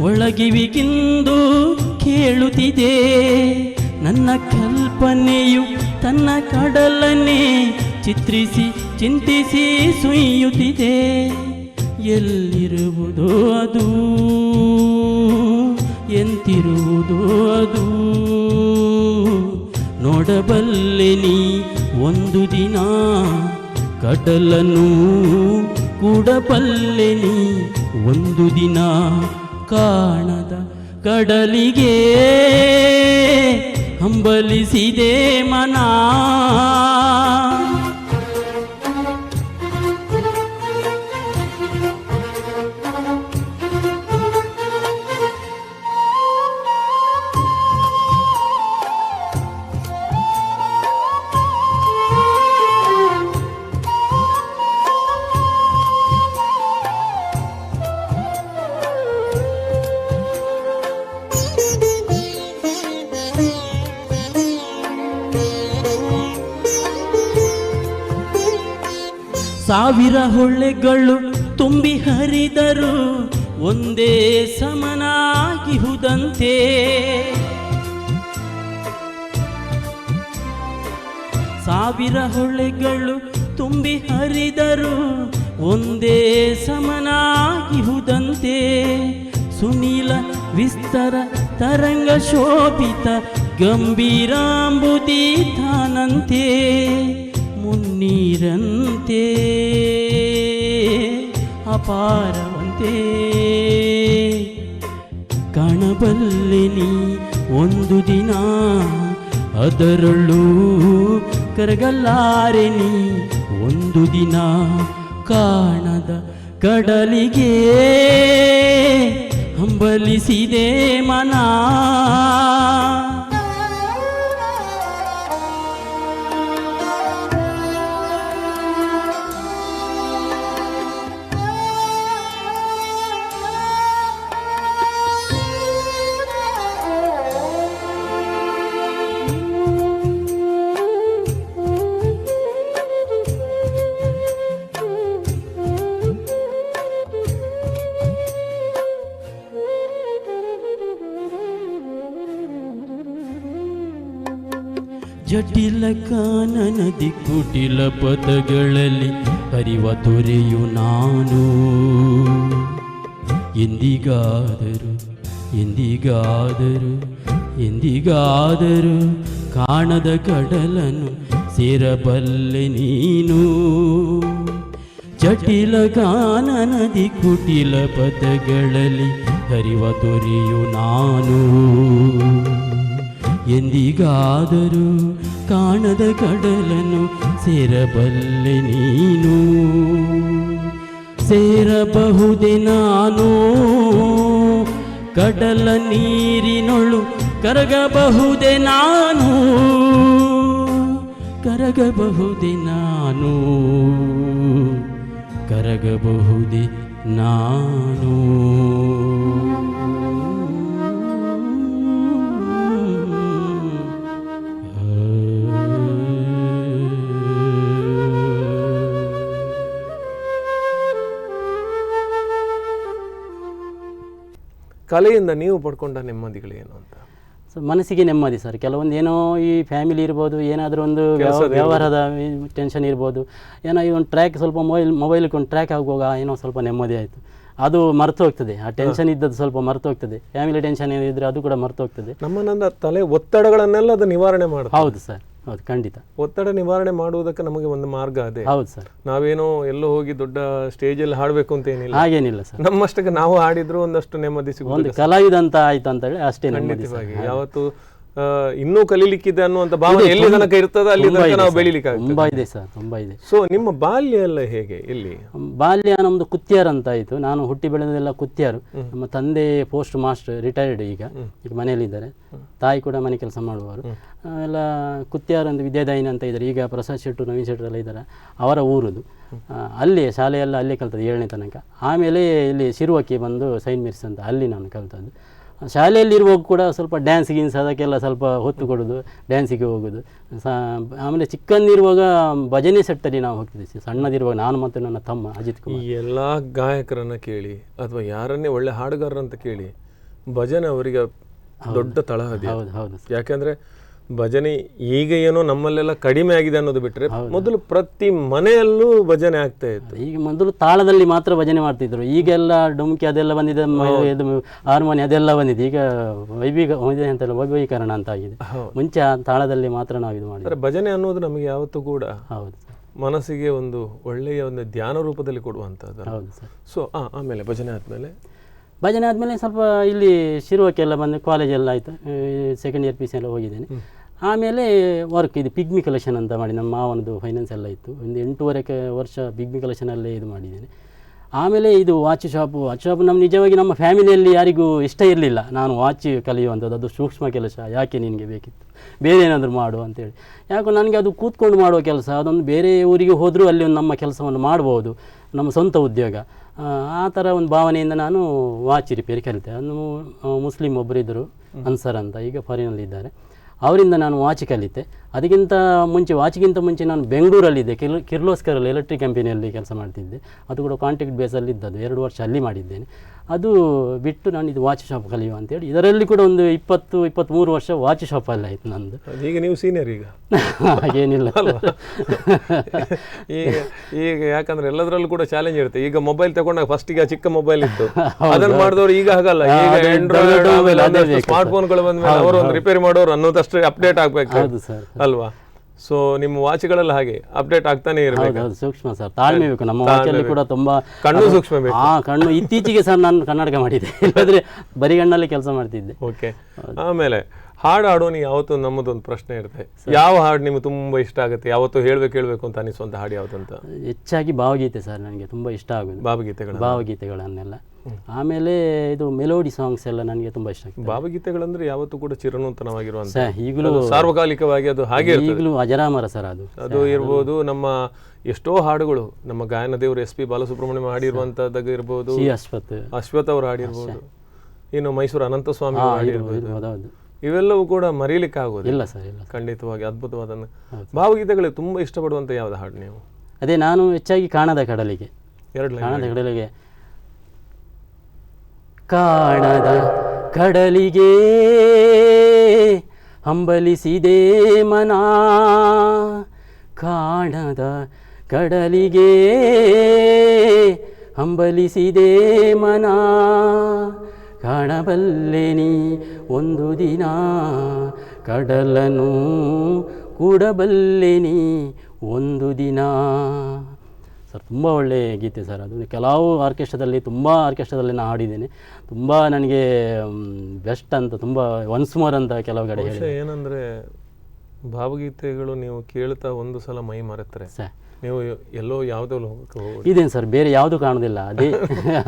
ಒಳಗಿವಿಗಿಂದು ಕೇಳುತ್ತಿದೆ. ನನ್ನ ಕಲ್ಪನೆಯು ತನ್ನ ಕಡಲನ್ನೇ ಚಿತ್ರಿಸಿ ಚಿಂತಿಸಿ ಸುಯ್ಯುತ್ತಿದೆ. ಎಲ್ಲಿರುವುದೋ ಅದು, ಎಂತಿರುವುದೋ ಅದು, ನೋಡಬಲ್ಲೆ ನೀ ಒಂದು ದಿನ ಕಡಲನ್ನು, ಕೂಡಬಲ್ಲೆ ನೀ ಒಂದು ದಿನ. ಕಾಣದ ಕಡಲಿಗೆ ಹಂಬಲಿಸಿದೆ ಮನ. ಸಾವಿರ ಹೊಳ್ಳೆಗಳು ತುಂಬಿ ಹರಿದರು ಒಂದೇ ಸಮನಾಗಿಹುದಂತೆ. ಸಾವಿರ ಹೊಳ್ಳೆಗಳು ತುಂಬಿ ಹರಿದರು ಒಂದೇ ಸಮನಾಗಿಹುದಂತೆ. ಸುನೀಲ ವಿಸ್ತರ ತರಂಗ ಶೋಭಿತ ಗಂಭೀರಾಂಬುದಿ ತಾನಂತೆ. ಮುನ್ನೀರಂತೆ ಅಪಾರವಂತೆ ಕಾಣಬಲ್ಲೆ ನೀ ಒಂದು ದಿನ, ಅದರೊಳು ಕರಗಲಾರೆ ನೀ ಒಂದು ದಿನ. ಕಾಣದ ಕಡಲಿಗೆ ಹಂಬಲಿಸಿದೆ ಮನ. ಜಟಿಲ ಕಾನನದಿ ಕುಟಿಲ ಪದಗಳಲ್ಲಿ ಹರಿವ ತೊರೆಯು ನಾನು. ಎಂದಿಗಾದರೂ ಎಂದಿಗಾದರೂ ಎಂದಿಗಾದರೂ ಕಾಣದ ಕಡಲನ್ನು ಸೇರಬಲ್ಲೆ ನೀನು. ಜಟಿಲ ಕಾನನದಿ ಕುಟಿಲ ಪದಗಳಲ್ಲಿ ಹರಿವ ತೊರೆಯು ನಾನು. ಎಂದಿಗಾದರೂ ಕಾಣದ ಕಡಲನ್ನು ಸೇರಬಲ್ಲೆ ನೀನು. ಸೇರಬಹುದೇ ನಾನು ಕಡಲ ನೀರಿನೊಳು, ಕರಗಬಹುದೇ ನಾನು, ಕರಗಬಹುದೇ ನಾನು, ಕರಗಬಹುದೇ ನಾನು ಕಲೆಯಿಂದ ನೀವು ಪಡ್ಕೊಂಡ ನೆಮ್ಮದಿಗಳೇನು ಅಂತ? ಸೊ ಮನಸ್ಸಿಗೆ ನೆಮ್ಮದಿ ಸರ್. ಕೆಲವೊಂದು ಏನೋ ಈ ಫ್ಯಾಮಿಲಿ ಇರ್ಬೋದು, ಏನಾದರೂ ಒಂದು ವ್ಯವಹಾರದ ಟೆನ್ಷನ್ ಇರ್ಬೋದು, ಏನೋ ಈ ಒಂದು ಟ್ರ್ಯಾಕ್ ಸ್ವಲ್ಪ ಮೊಬೈಲ್ಗೆ ಒಂದು ಟ್ರ್ಯಾಕ್ ಆಗುವಾಗ ಏನೋ ಸ್ವಲ್ಪ ನೆಮ್ಮದಿ ಆಯಿತು, ಅದು ಮರೆತು ಹೋಗ್ತದೆ. ಆ ಟೆನ್ಷನ್ ಇದ್ದದ್ದು ಸ್ವಲ್ಪ ಮರೆತು ಹೋಗ್ತದೆ. ಫ್ಯಾಮಿಲಿ ಟೆನ್ಷನ್ ಏನಿದ್ರೆ ಅದು ಕೂಡ ಮರೆತು ಹೋಗ್ತದೆ. ನಮ್ಮ ತಲೆ ಒತ್ತಡಗಳನ್ನೆಲ್ಲ ಅದು ನಿವಾರಣೆ ಮಾಡುತ್ತೆ. ಹೌದು ಸರ್, ಹೌದು, ಖಂಡಿತ. ಒತ್ತಡ ನಿವಾರಣೆ ಮಾಡುವುದಕ್ಕೆ ನಮಗೆ ಒಂದು ಮಾರ್ಗ ಅದೇ. ಹೌದು ಸರ್. ನಾವೇನೋ ಎಲ್ಲೋ ಹೋಗಿ ದೊಡ್ಡ ಸ್ಟೇಜಲ್ಲಿ ಹಾಡಬೇಕು ಅಂತ ಏನಿಲ್ಲ, ಹಾಗೇನಿಲ್ಲ ಸರ್. ನಮ್ಮಷ್ಟಕ್ಕೆ ನಾವು ಹಾಡಿದ್ರು ಒಂದಷ್ಟು ನೆಮ್ಮದಿ ಸಿಗುತ್ತೆ. ಒಂದು ಕಲಾವಿದ ಅಂತ ಆಯ್ತು ಅಂತ ಹೇಳಿ ಅಷ್ಟೇ ನೆಮ್ಮದಿ ಸರ್. ಯಾವತ್ತು ಇನ್ನೂ ಕಲೀಲಿಕ್ಕಿದೆ ಅನ್ನುವಂಥ ಭಾವನೆ ಎಲ್ಲಿ ತನಕ ಇರ್ತದೆ ಅಲ್ಲಿ ತನಕ ನಾವು ಬೆಳಿಲಿಕ್ಕೆ ತುಂಬಾ ಇದೆ ಸರ್, ತುಂಬಾ ಇದೆ. ಸೊ ನಿಮ್ಮ ಬಾಲ್ಯ ಎಲ್ಲ ಹೇಗೆ? ಇಲ್ಲಿ ಬಾಲ್ಯ ನಮ್ದು ಕುತ್ಯಾರ್ ಅಂತ ಆಯಿತು. ನಾನು ಹುಟ್ಟಿ ಬೆಳೆದೆಲ್ಲ ಕುತ್ಯಾರು. ನಮ್ಮ ತಂದೆ ಪೋಸ್ಟ್ ಮಾಸ್ಟರ್, ರಿಟೈರ್ಡ್, ಈಗ ಮನೆಯಲ್ಲಿದ್ದಾರೆ. ತಾಯಿ ಕೂಡ ಮನೆ ಕೆಲಸ ಮಾಡುವವರು. ಎಲ್ಲ ಕುತ್ಯಾರ್ ಅಂತ ವಿದ್ಯಾದಾಯಿನಿ ಅಂತ ಇದ್ದಾರೆ. ಈಗ ಪ್ರಸಾದ್ ಶೆಟ್ಟರು, ನವೀನ್ ಶೆಟ್ಟರು ಎಲ್ಲ ಇದ್ದಾರೆ. ಅವರ ಊರುದು. ಅಲ್ಲಿ ಶಾಲೆಯೆಲ್ಲ ಅಲ್ಲೇ ಕಲ್ತದ್ದು 7ನೇ ತನಕ. ಆಮೇಲೆ ಇಲ್ಲಿ ಶಿರುವಕ್ಕೆ ಬಂದು ಸೈಂಟ್ ಮೇರಿಸ್ ಅಂತ ಅಲ್ಲಿ ನಾನು ಕಲ್ತದ್ದು. ಶಾಲೆಯಲ್ಲಿರುವಾಗ ಕೂಡ ಸ್ವಲ್ಪ ಡ್ಯಾನ್ಸ್ ಗೀನ್ಸ್ ಅದಕ್ಕೆಲ್ಲ ಸ್ವಲ್ಪ ಹೊತ್ತು ಕೊಡೋದು, ಡ್ಯಾನ್ಸಿಗೆ ಹೋಗೋದು. ಆಮೇಲೆ ಚಿಕ್ಕಂದಿರುವಾಗ ಭಜನೆ ಸೆಟ್ಟಲ್ಲಿ ನಾವು ಹೋಗ್ತಿದ್ವಿ. ಸಣ್ಣದಿರುವಾಗ ನಾನು ಮತ್ತು ನನ್ನ ತಮ್ಮ ಅಜಿತ್ ಕುಮಾರ್. ಈ ಎಲ್ಲ ಗಾಯಕರನ್ನ ಕೇಳಿ ಅಥವಾ ಯಾರನ್ನೇ ಒಳ್ಳೆ ಹಾಡುಗಾರರಂತ ಕೇಳಿ ಭಜನೆ ಅವರಿಗೆ ದೊಡ್ಡ ತಳಹದಿ. ಹೌದು ಹೌದು. ಯಾಕೆಂದ್ರೆ ಭಜನೆ ಈಗ ಏನೋ ನಮ್ಮಲ್ಲೆಲ್ಲ ಕಡಿಮೆ ಆಗಿದೆ ಅನ್ನೋದು ಬಿಟ್ಟರೆ ಮೊದಲು ಪ್ರತಿ ಮನೆಯಲ್ಲೂ ಭಜನೆ ಆಗ್ತಾ ಇತ್ತು. ಈಗ ಮೊದಲು ತಾಳದಲ್ಲಿ ಮಾತ್ರ ಭಜನೆ ಮಾಡ್ತಿದ್ರು. ಈಗೆಲ್ಲ ಡೊಂಕಿ ಅದೆಲ್ಲ ಬಂದಿದೆ, ಹಾರ್ಮೋನಿ ಅದೆಲ್ಲ ಬಂದಿದೆ. ಈಗ ವೈಭವೀಕರಣ ಅಂತ ಆಗಿದೆ. ಮುಂಚೆ ತಾಳದಲ್ಲಿ ಮಾತ್ರ ನಾವು ಇದು ಮಾಡಿದ್ವಿ. ಭಜನೆ ಅನ್ನೋದು ನಮಗೆ ಯಾವತ್ತೂ ಕೂಡ ಹೌದು ಮನಸ್ಸಿಗೆ ಒಂದು ಒಳ್ಳೆಯ ಒಂದು ಧ್ಯಾನ ರೂಪದಲ್ಲಿ ಕೊಡುವಂಥದ್ದು. ಹೌದು ಸರ್. ಸೊ ಆಮೇಲೆ ಭಜನೆ ಆದಮೇಲೆ ಸ್ವಲ್ಪ ಇಲ್ಲಿ ಶಿರುವಕ್ಕೆಲ್ಲ ಬಂದು ಕಾಲೇಜೆಲ್ಲ ಆಯಿತು. ಸೆಕೆಂಡ್ ಇಯರ್ PC ಎಲ್ಲ ಹೋಗಿದ್ದೇನೆ. ಆಮೇಲೆ ವರ್ಕ್ ಇದು ಪಿಗ್ಮಿ ಕಲೆಕ್ಷನ್ ಅಂತ ಮಾಡಿ, ನಮ್ಮ ಮಾವನದು ಫೈನಾನ್ಸ್ ಎಲ್ಲ ಇತ್ತು. ಒಂದು 8.5 ವರ್ಷ ಪಿಗ್ಮಿ ಕಲೆಕ್ಷನಲ್ಲೇ ಇದು ಮಾಡಿದ್ದೇನೆ. ಆಮೇಲೆ ಇದು ವಾಚ್ ಶಾಪು ನಮ್ಮ ನಿಜವಾಗಿ ನಮ್ಮ ಫ್ಯಾಮಿಲಿಯಲ್ಲಿ ಯಾರಿಗೂ ಇಷ್ಟ ಇರಲಿಲ್ಲ ನಾನು ವಾಚ್ ಕಲಿಯುವಂಥದ್ದು. ಅದು ಸೂಕ್ಷ್ಮ ಕೆಲಸ, ಯಾಕೆ ನಿನಗೆ ಬೇಕಿತ್ತು, ಬೇರೆ ಏನಾದರೂ ಮಾಡು ಅಂತೇಳಿ. ಯಾಕೋ ನನಗೆ ಅದು ಕೂತ್ಕೊಂಡು ಮಾಡುವ ಕೆಲಸ, ಅದೊಂದು ಬೇರೆ ಊರಿಗೆ ಹೋದರೂ ಅಲ್ಲಿ ಒಂದು ನಮ್ಮ ಕೆಲಸವನ್ನು ಮಾಡ್ಬೋದು, ನಮ್ಮ ಸ್ವಂತ ಉದ್ಯೋಗ, ಆ ಥರ ಒಂದು ಭಾವನೆಯಿಂದ ನಾನು ವಾಚ್ ರಿಪೇರಿ ಕಲಿತೆ. ಅದು ಮುಸ್ಲಿಂ ಒಬ್ಬರಿದ್ದರು, ಅನ್ಸರ್ ಅಂತ, ಈಗ ಫಾರಿನಲ್ಲಿದ್ದಾರೆ. ಅವರಿಂದ ನಾನು ವಾಚ್ ಕಲಿತೆ. ಅದಕ್ಕಿಂತ ಮುಂಚೆ, ವಾಚಿಗಿಂತ ಮುಂಚೆ ನಾನು ಬೆಂಗಳೂರಲ್ಲಿದ್ದೆ. ಕಿರ್ಲೋಸ್ಕರಲ್ಲಿ ಎಲೆಕ್ಟ್ರಿಕ್ ಕಂಪನಿಯಲ್ಲಿ ಕೆಲಸ ಮಾಡ್ತಿದ್ದೆ. ಅದು ಕೂಡ ಕಾಂಟ್ರಾಕ್ಟ್ ಬೇಸಲ್ಲಿ ಇದ್ದದ್ದು. 2 ವರ್ಷ ಅಲ್ಲಿ ಮಾಡಿದ್ದೇನೆ. ಅದು ಬಿಟ್ಟು ನಾನು ಇದು ವಾಚ್ ಶಾಪ್ ಕಲಿಯುವ ಅಂತೇಳಿ ಇದರಲ್ಲಿ ಕೂಡ ಒಂದು 20-23 ವರ್ಷ ವಾಚ್ ಶಾಪಲ್ಲಿ ಆಯಿತು ನಂದು. ಈಗ ನೀವು ಸೀನಿಯರ್ ಈಗ ಹಾಗೇನಿಲ್ಲ ಈಗ ಯಾಕಂದ್ರೆ ಎಲ್ಲದರಲ್ಲೂ ಕೂಡ ಚಾಲೆಂಜ್ ಇರುತ್ತೆ. ಈಗ ಮೊಬೈಲ್ ತಗೊಂಡಾಗ ಫಸ್ಟಿಗೆ ಚಿಕ್ಕ ಮೊಬೈಲ್ ಇತ್ತು, ಅದನ್ನು ಮಾಡಿದವರು ಈಗ ಹಾಗಲ್ಲ. ಈಗ ಆಂಡ್ರಾಯ್ಡ್ ಸ್ಮಾರ್ಟ್ ಫೋನ್ಗಳು ಬಂದ ಮೇಲೆ ಅವರು ಒಂದು ರಿಪೇರಿ ಮಾಡೋರು ಅನ್ನೋದಷ್ಟು ಅಪ್ಡೇಟ್ ಆಗ್ಬೇಕು ಅಲ್ವಾ? ಸೊ ನಿಮ್ಮ ವಾಚ್ಗಳೆಲ್ಲ ಹಾಗೆ ಅಪ್ಡೇಟ್ ಆಗ್ತಾನೆ ಇರಬೇಕು. ಸೂಕ್ಷ್ಮ ಸರ್, ತಾಳ್ಮೆ ಬೇಕು. ನಮ್ಮ ವಾಚಲ್ಲಿ ಕೂಡ ತುಂಬಾ ಕಣ್ಣು ಸೂಕ್ಷ್ಮ ಬೇಕು. ಕಣ್ಣು ಇತ್ತೀಚೆಗೆ ಸರ್ ನಾನು ಕನ್ನಡಕ ಮಾಡಿದ್ದೆ, ಇಲ್ಲದ್ರೆ ಬರಿಗಣ್ಣಲ್ಲಿ ಕೆಲಸ ಮಾಡ್ತಿದ್ದೆ. ಓಕೆ. ಆಮೇಲೆ ಹಾಡು ಹಾಡೋನು ಯಾವತ್ತೂ ನಮ್ಮದೊಂದು ಪ್ರಶ್ನೆ ಇರುತ್ತೆ, ಯಾವ ಹಾಡು ನಿಮ್ಗೆ ತುಂಬಾ ಇಷ್ಟ ಆಗುತ್ತೆ, ಯಾವತ್ತೂ ಹೇಳ್ಬೇಕು ಅಂತ ಅನಿಸುವಂತ ಹಾಡು ಯಾವ್ದಂತ? ಹೆಚ್ಚಾಗಿ ಭಾವಗೀತೆ ಸರ್, ನನಗೆ ತುಂಬಾ ಇಷ್ಟ ಆಗೋದು ಭಾವಗೀತೆಗಳನ್ನೆಲ್ಲ. ಆಮೇಲೆ ಇದು ಮೆಲೋಡಿ ಸಾಂಗ್ಸ್ ಎಲ್ಲ ನನಗೆ ತುಂಬಾ ಇಷ್ಟ ಆಗ್ತದೆ. ಭಾವಗೀತೆಗಳಂದ್ರೆ ಯಾವತ್ತೂ ಕೂಡ ಚಿರನೂತನವಾಗಿರುವಂತ, ಈಗಲೂ ಸಾರ್ವಕಾಲಿಕವಾಗಿ ಅದು ಹಾಗೆ ಈಗಲೂ ಅಜರಾಮರ ಸರ್. ಅದು ಇರ್ಬೋದು. ನಮ್ಮ ಎಷ್ಟೋ ಹಾಡುಗಳು ನಮ್ಮ ಗಾಯನ ದೇವರು SP ಬಾಲಸುಬ್ರಹ್ಮಣ್ಯಂ ಹಾಡಿರುವಂತದ್ದು ಇರ್ಬೋದು, ಅಶ್ವಥ್ ಅವರು ಹಾಡಿರ್ಬೋದು, ಇನ್ನು ಮೈಸೂರು ಅನಂತಸ್ವಾಮಿ ಹಾಡಿರ್ಬೋದು. ಇವೆಲ್ಲವೂ ಕೂಡ ಮರೀಲಿಕ್ಕೆ ಆಗೋದಿಲ್ಲ ಸರ್. ಖಂಡಿತವಾಗಿ ಅದ್ಭುತವಾದ ಭಾವಗೀತೆಗಳು. ತುಂಬಾ ಇಷ್ಟಪಡುವಂತ ಯಾವ್ದು ಹಾಡು ನೀವು? ಅದೇ ನಾನು ಹೆಚ್ಚಾಗಿ ಕಾಣದ ಕಡಲಿಗೆ. ಕಾಣದ ಕಡಲಿಗೆ ಹಂಬಲಿಸಿದೆ ಮನ, ಕಾಣದ ಕಡಲಿಗೆ ಹಂಬಲಿಸಿದೆ ಮನ, ಕಾಣಬಲ್ಲೆ ನೀ ಒಂದು ದಿನ ಕಡಲನು ಕೂಡಬಲ್ಲೆ ನೀ ಒಂದು ದಿನ. ಸರ್ ತುಂಬ ಒಳ್ಳೆಯ ಗೀತೆ ಸರ್. ಅದು ಕೆಲವು ಆರ್ಕೆಸ್ಟ್ರಾದಲ್ಲಿ ನಾನು ಹಾಡಿದ್ದೇನೆ. ತುಂಬ ನನಗೆ ಬೆಸ್ಟ್ ಅಂತ, ತುಂಬ ಒನ್ಸ್ ಮೋರ್ ಅಂತ ಕೆಲವು ಕಡೆ ಏನಂದರೆ ಭಾವಗೀತೆಗಳು ನೀವು ಕೇಳ್ತಾ ಒಂದು ಸಲ ಮೈ ಮರೆತರೆ ನೀವು ಎಲ್ಲೋ ಯಾವುದೋ ಲೋಕಕ್ಕೆ ಹೋಗ್ಬೋದು. ಇದೇನು ಸರ್, ಬೇರೆ ಯಾವುದು ಕಾಣೋದಿಲ್ಲ, ಅದೇ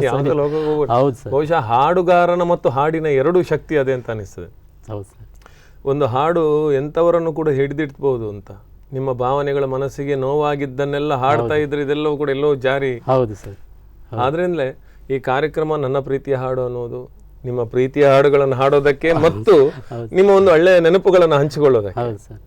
ಯಾವುದೋ ಲೋಕಕ್ಕೆ ಹೋಗ್ಬೋದು. ಹೌದು ಸರ್. ಬಹುಶಃ ಹಾಡುಗಾರನ ಮತ್ತು ಹಾಡಿನ ಎರಡೂ ಶಕ್ತಿ ಅದೇ ಅಂತ ಅನಿಸ್ತದೆ. ಹೌದು ಸರ್. ಒಂದು ಹಾಡು ಎಂಥವರನ್ನು ಕೂಡ ಹಿಡಿದಿಡ್ಬೋದು ಅಂತ. ನಿಮ್ಮ ಭಾವನೆಗಳ ಮನಸ್ಸಿಗೆ ನೋವಾಗಿದ್ದನ್ನೆಲ್ಲ ಹಾಡ್ತಾ ಇದ್ರೆ ಇದೆಲ್ಲವೂ ಕೂಡ ಎಲ್ಲೋ ಜಾರಿ. ಹೌದು ಸರ್. ಆದ್ರಿಂದಲೇ ಈ ಕಾರ್ಯಕ್ರಮ ನನ್ನ ಪ್ರೀತಿಯ ಹಾಡು ಅನ್ನೋದು ನಿಮ್ಮ ಪ್ರೀತಿಯ ಹಾಡುಗಳನ್ನು ಹಾಡೋದಕ್ಕೆ ಮತ್ತು ನಿಮ್ಮ ಒಂದು ಒಳ್ಳೆಯ ನೆನಪುಗಳನ್ನು ಹಂಚಿಕೊಳ್ಳೋದಕ್ಕೆ. ಹೌದು ಸರ್.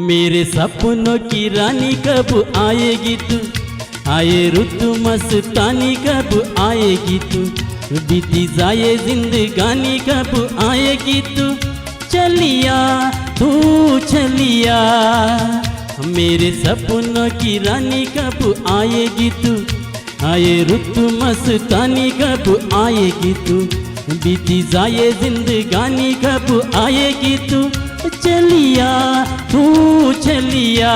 मेरे सपनों की रानी कब आएगी तू, आए रुतु मस्तानी कब आएगी तू, बीती जाए जिंदगानी कब आएगी तू, चलिया तू चलिया। मेरे सपनों की रानी कब आएगी तू, आए रुतु मस्तानी कब आएगी तू, बीती जाए जिंदगानी कब आएगी तू, चलिया तू चलिया।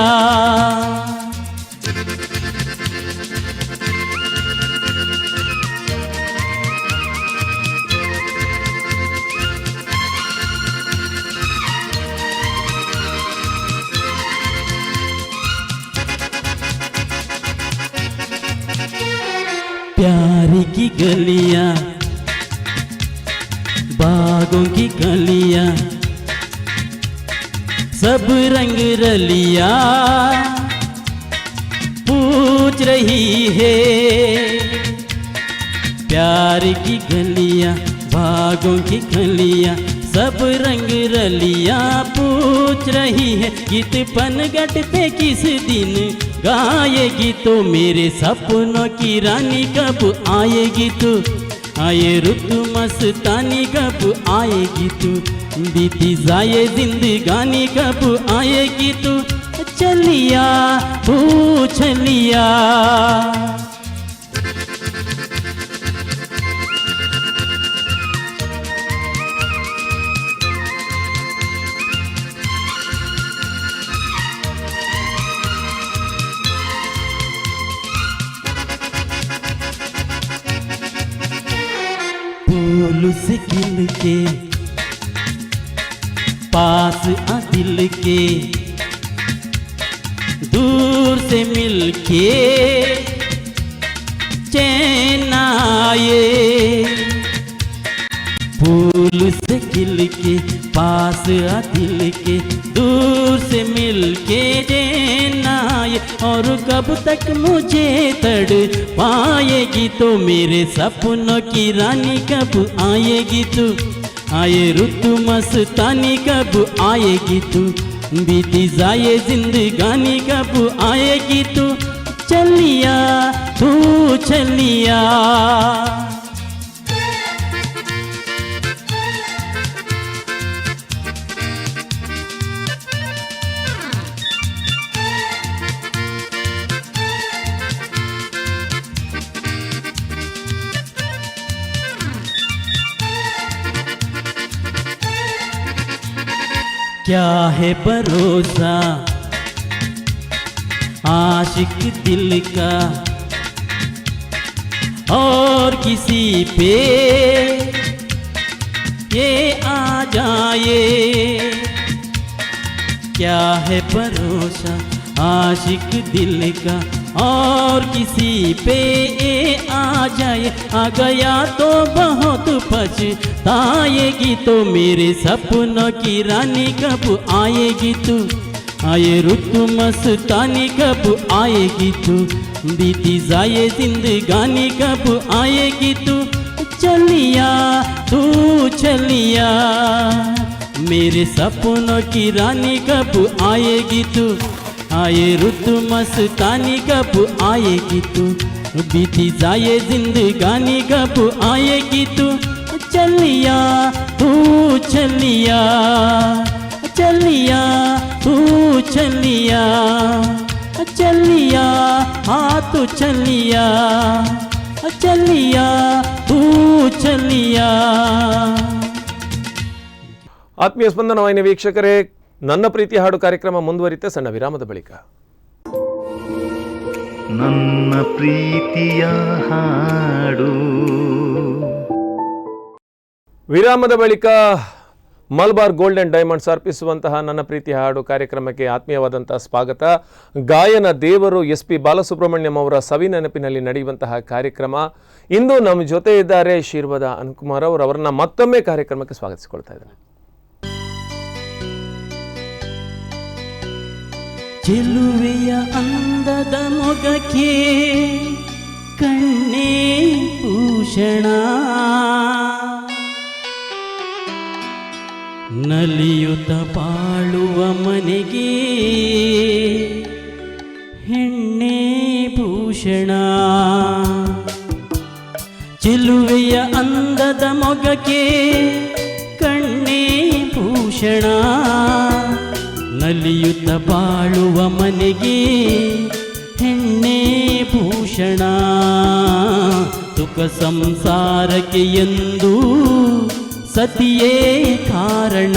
प्यार की गलियां बागों की गलियां सब रंग रलिया पूछ रही है, प्यार की गलियां बागों की गलियां सब रंग रलिया पूछ रही है, गीत पनघट पे किस दिन गाएगी तो, मेरे सपनों की रानी कब आएगी तू, आए रुतु मस्तानी कब आएगी तू, बीती जाए जिंदगानी कब आएगी तू, चलिया तू चलिया। फूल से खिल के पास आ दिल के, दूर से मिल के चैन आए, फूल से खिल के पास आ दिल के, दूर से मिल के चैन आए, और कब तक मुझे तड़ पाएगी तो, मेरे सपनों की रानी कब आएगी तू, आए रुतु मस्तानी कब आएगी तू, बीती जाए जिंदगानी कब आएगी तू, चलिया तू चलिया। क्या है भरोसा आशिक दिल का और किसी पे ये आ जाए, क्या है भरोसा आशिक दिल का और किसी पे ये आ जाए, आ गया तो बहुत पछताएगी तो, मेरे सपनों की रानी कब आएगी तू, आए रुतु मस्तानी कब आएगी तू, बीती जाए जिंदगानी कब आएगी तू, चलिया तू चलिया। मेरे सपनों की रानी कब आएगी तू, आए रुतु मस्तानी कब आएगी तू, बीती जाए जिंदगानी कब आएगी तू, चलिया तू चलिया, चलिया तू चलिया, चलिया हाँ तू चलिया, चलिया तू चलिया। ಆತ್ಮೀಯ ಸ್ಪಂದನ ವಾಹಿನಿ ವೀಕ್ಷಕರೇ, ನನ್ನ ಪ್ರೀತಿ ಹಾಡು ಕಾರ್ಯಕ್ರಮ ಮುಂದುವರಿತೆ ಸಣ್ಣ ವಿರಾಮದ ಬಳಿಕ. ನನ್ನ ಪ್ರೀತಿಯ ಹಾಡು. ವಿರಾಮದ ಬಳಿಕ ಮಲಬಾರ್ ಗೋಲ್ಡ್ ಅಂಡ್ ಡೈಮಂಡ್ಸ್ ಅರ್ಪಿಸುವಂತಹ ನನ್ನ ಪ್ರೀತಿ ಹಾಡು ಕಾರ್ಯಕ್ರಮಕ್ಕೆ ಆತ್ಮೀಯವಾದಂತಹ ಸ್ವಾಗತ. ಗಾಯನ ದೇವರು SP ಬಾಲಸುಬ್ರಹ್ಮಣ್ಯಂ ಅವರ ಸವಿ ನೆನಪಿನಲ್ಲಿ ನಡೆಯುವಂತಹ ಕಾರ್ಯಕ್ರಮ. ಇಂದು ನಮ್ಮ ಜೊತೆ ಇದ್ದಾರೆ ಶೀರ್ವದ ಅನ್ಕುಮಾರ್ ಅವರು. ಅವರನ್ನ ಮತ್ತೊಮ್ಮೆ ಕಾರ್ಯಕ್ರಮಕ್ಕೆ ಸ್ವಾಗತಿಸಿಕೊಳ್ತಾ ಇದ್ದೇನೆ. ಚೆಲುವೆಯ ಅಂದದ ಮೊಗಕ್ಕೆ ಕಣ್ಣೇ ಭೂಷಣ, ನಲಿಯುತ್ತ ಬಾಳುವ ಮನೆಗೆ ಹೆಣ್ಣೆ ಭೂಷಣ. ಚೆಲುವೆಯ ಅಂದದ ಮೊಗಕ್ಕೆ ಕಣ್ಣೇ ಭೂಷಣ, ನಲಿಯುತ್ತ ಬಾಳುವ ಮನೆಗೆ ಹೆಣ್ಣೆ ಭೂಷಣ. ಸುಖ ಸಂಸಾರಕ್ಕೆ ಎಂದು ಸತಿಯೇ ಕಾರಣ.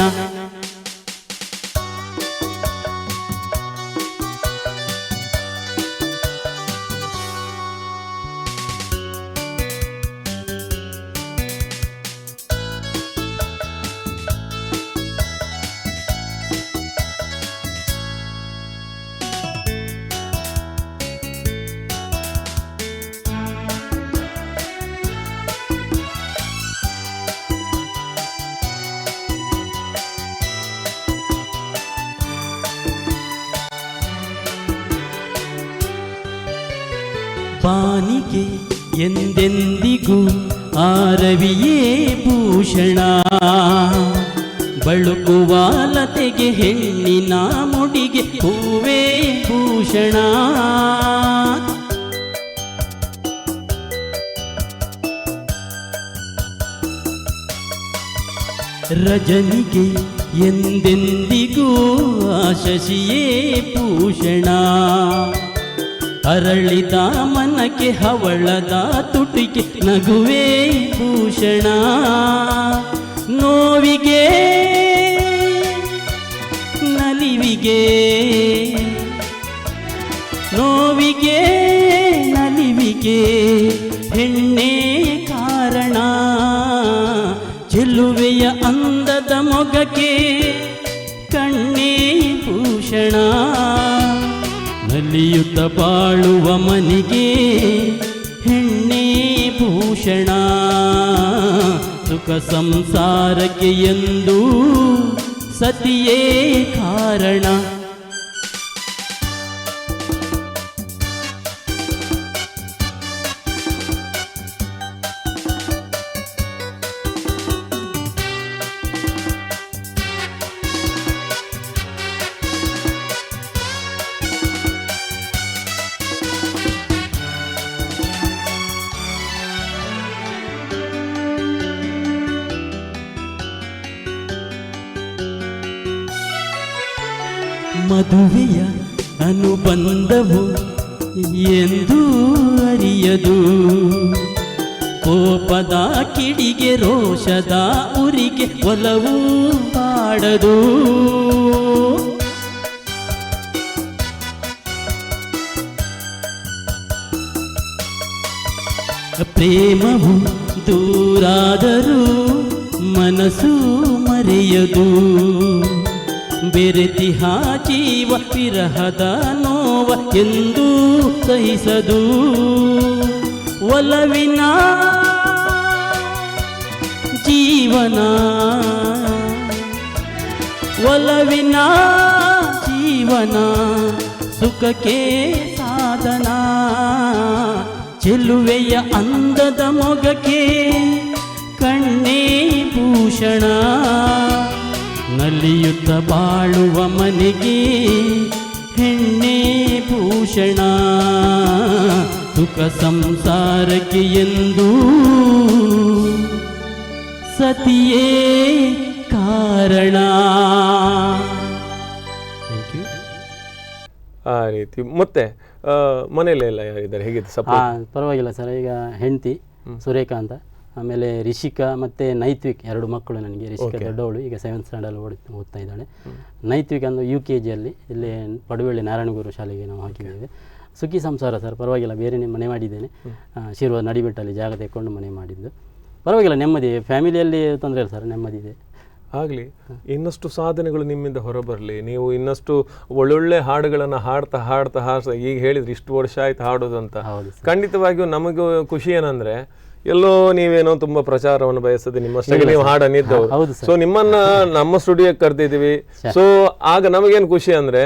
ಬಾನಿಗೆ ಎಂದೆಂದಿಗೂ ಆರವಿಯೇ ಭೂಷಣ, ಬಳುಕುವ ಲತೆಗೆ ಹೆಣ್ಣಿನ ಮುಡಿಗೆ ಹೂವೇ ಭೂಷಣ. ರಜನಿಗೆ ಎಂದೆಂದಿಗೂ ಆಶಿಯೇ ಭೂಷಣ, ಅರಳಿದ ಮನಕ್ಕೆ ಹವಳದ ತುಟಿಗೆ ನಗುವೇ ಭೂಷಣ. ನೋವಿಗೆ ನಲಿವಿಗೆ, ನೋವಿಗೆ ನಲಿವಿಗೆ ಹೆಣ್ಣೆ ಕಾರಣ. ಚೆಲುವೆಯ ಅಂದದ ಮೊಗಕ್ಕೆ ಕಣ್ಣೇ ಭೂಷಣ, ನಲಿಯುತ್ತ ಬಾಳುವ ಮನೆಗೆ ಹೆಣ್ಣೆ ಭೂಷಣ. ಸುಖ ಸಂಸಾರಕ್ಕೆ ಎಂದು ಸತಿಯೇ ಕಾರಣ. ಮದುವೆಯ ಅನುಬಂಧವು ಎಂದು ಅರಿಯದು, ಕೋಪದ ಕಿಡಿಗೆ ರೋಷದ ಉರಿಗೆ ಒಲವು ಬಾಡದು. ಪ್ರೇಮವು ದೂರಾದರೂ ಮನಸ್ಸು ಮರೆಯದು, ಬೆರೆತಿಹ ಜೀವ ವಿರಹದ ನೋವ ಎಂದು ಸಹಿಸದು. ಒಲವಿನ ಜೀವನ, ಒಲವಿನ ಜೀವನ ಸುಖಕ್ಕೆ ಸಾಧನ. ಚೆಲುವೆಯ ಅಂದದ ಮೊಗಕ್ಕೆ ಕಣ್ಣೇ ಭೂಷಣ, ನಲಿಯುತ್ತ ಬಾಳುವ ಮನೆಗೆ ಹೆಣ್ಣೆ ಭೂಷಣ. ಸುಖ ಸಂಸಾರಕ್ಕೆ ಎಂದು ಸತಿಯೇ ಕಾರಣ. Thank you. ಆ ರೀತಿ. ಮತ್ತೆ ಮನೆಯಲ್ಲೆಲ್ಲ ಯಾರಿದ್ದಾರೆ, ಹೇಗಿದೆ ಸಪೋರ್ಟ್? ಪರವಾಗಿಲ್ಲ ಸರ್. ಈಗ ಹೆಂಡತಿ ಸುರೇಖಾ ಅಂತ ಆಮೇಲೆ ರಿಷಿಕಾ ಮತ್ತು ನೈತ್ವಿಕ್ 2 ಮಕ್ಕಳು ನನಗೆ. ರಿಷಿಕಾ ದೊಡ್ಡವಳು, ಈಗ 7th ಸ್ಟ್ಯಾಂಡರ್ಡ್ ಓದ್ತಾ ಇದ್ದಾಳೆ. ನೈತ್ವಿಕ್ ಅಂದು UKGಯಲ್ಲಿ ಇಲ್ಲಿ ಪಡುವಳ್ಳಿ ನಾರಾಯಣಗುರು ಶಾಲೆಗೆ ನಾವು ಹಾಕಿದ್ದೇವೆ. ಸುಖಿ ಸಂಸಾರ ಸರ್, ಪರವಾಗಿಲ್ಲ. ಬೇರೆ ಮನೆ ಮಾಡಿದ್ದೇನೆ, ಶಿರುವ ನಡಿಬೆಟ್ಟಲ್ಲಿ ಜಾಗ ತೆಕ್ಕೊಂಡು ಮನೆ ಮಾಡಿದ್ದು. ಪರವಾಗಿಲ್ಲ, ನೆಮ್ಮದಿ. ಫ್ಯಾಮಿಲಿಯಲ್ಲಿ ತೊಂದರೆ ಇಲ್ಲ ಸರ್, ನೆಮ್ಮದಿ ಇದೆ. ಆಗಲಿ, ಇನ್ನಷ್ಟು ಸಾಧನೆಗಳು ನಿಮ್ಮಿಂದ ಹೊರಬರಲಿ. ನೀವು ಇನ್ನಷ್ಟು ಒಳ್ಳೊಳ್ಳೆ ಹಾಡುಗಳನ್ನು ಹಾಡ್ತಾ ಈಗ ಹೇಳಿದ್ರಿ ಇಷ್ಟು ವರ್ಷ ಆಯ್ತು ಹಾಡೋದು ಅಂತ. ಖಂಡಿತವಾಗಿಯೂ ನಮಗೂ ಖುಷಿ ಏನಂದ್ರೆ ಎಲ್ಲೋ ನೀವೇನೋ ತುಂಬಾ ಪ್ರಚಾರವನ್ನು ಬಯಸದೆ ನಿಮ್ಮಷ್ಟಾಗಿ ನೀವು ಹಾಡನಿದ್ದವರು. ಸೊ ನಿಮ್ಮನ್ನ ನಮ್ಮ ಸ್ಟುಡಿಯೋಕ್ಕೆ ಕರೆದಿದ್ದೀವಿ. ಸೊ ಆಗ ನಮಗೇನು ಖುಷಿ ಅಂದ್ರೆ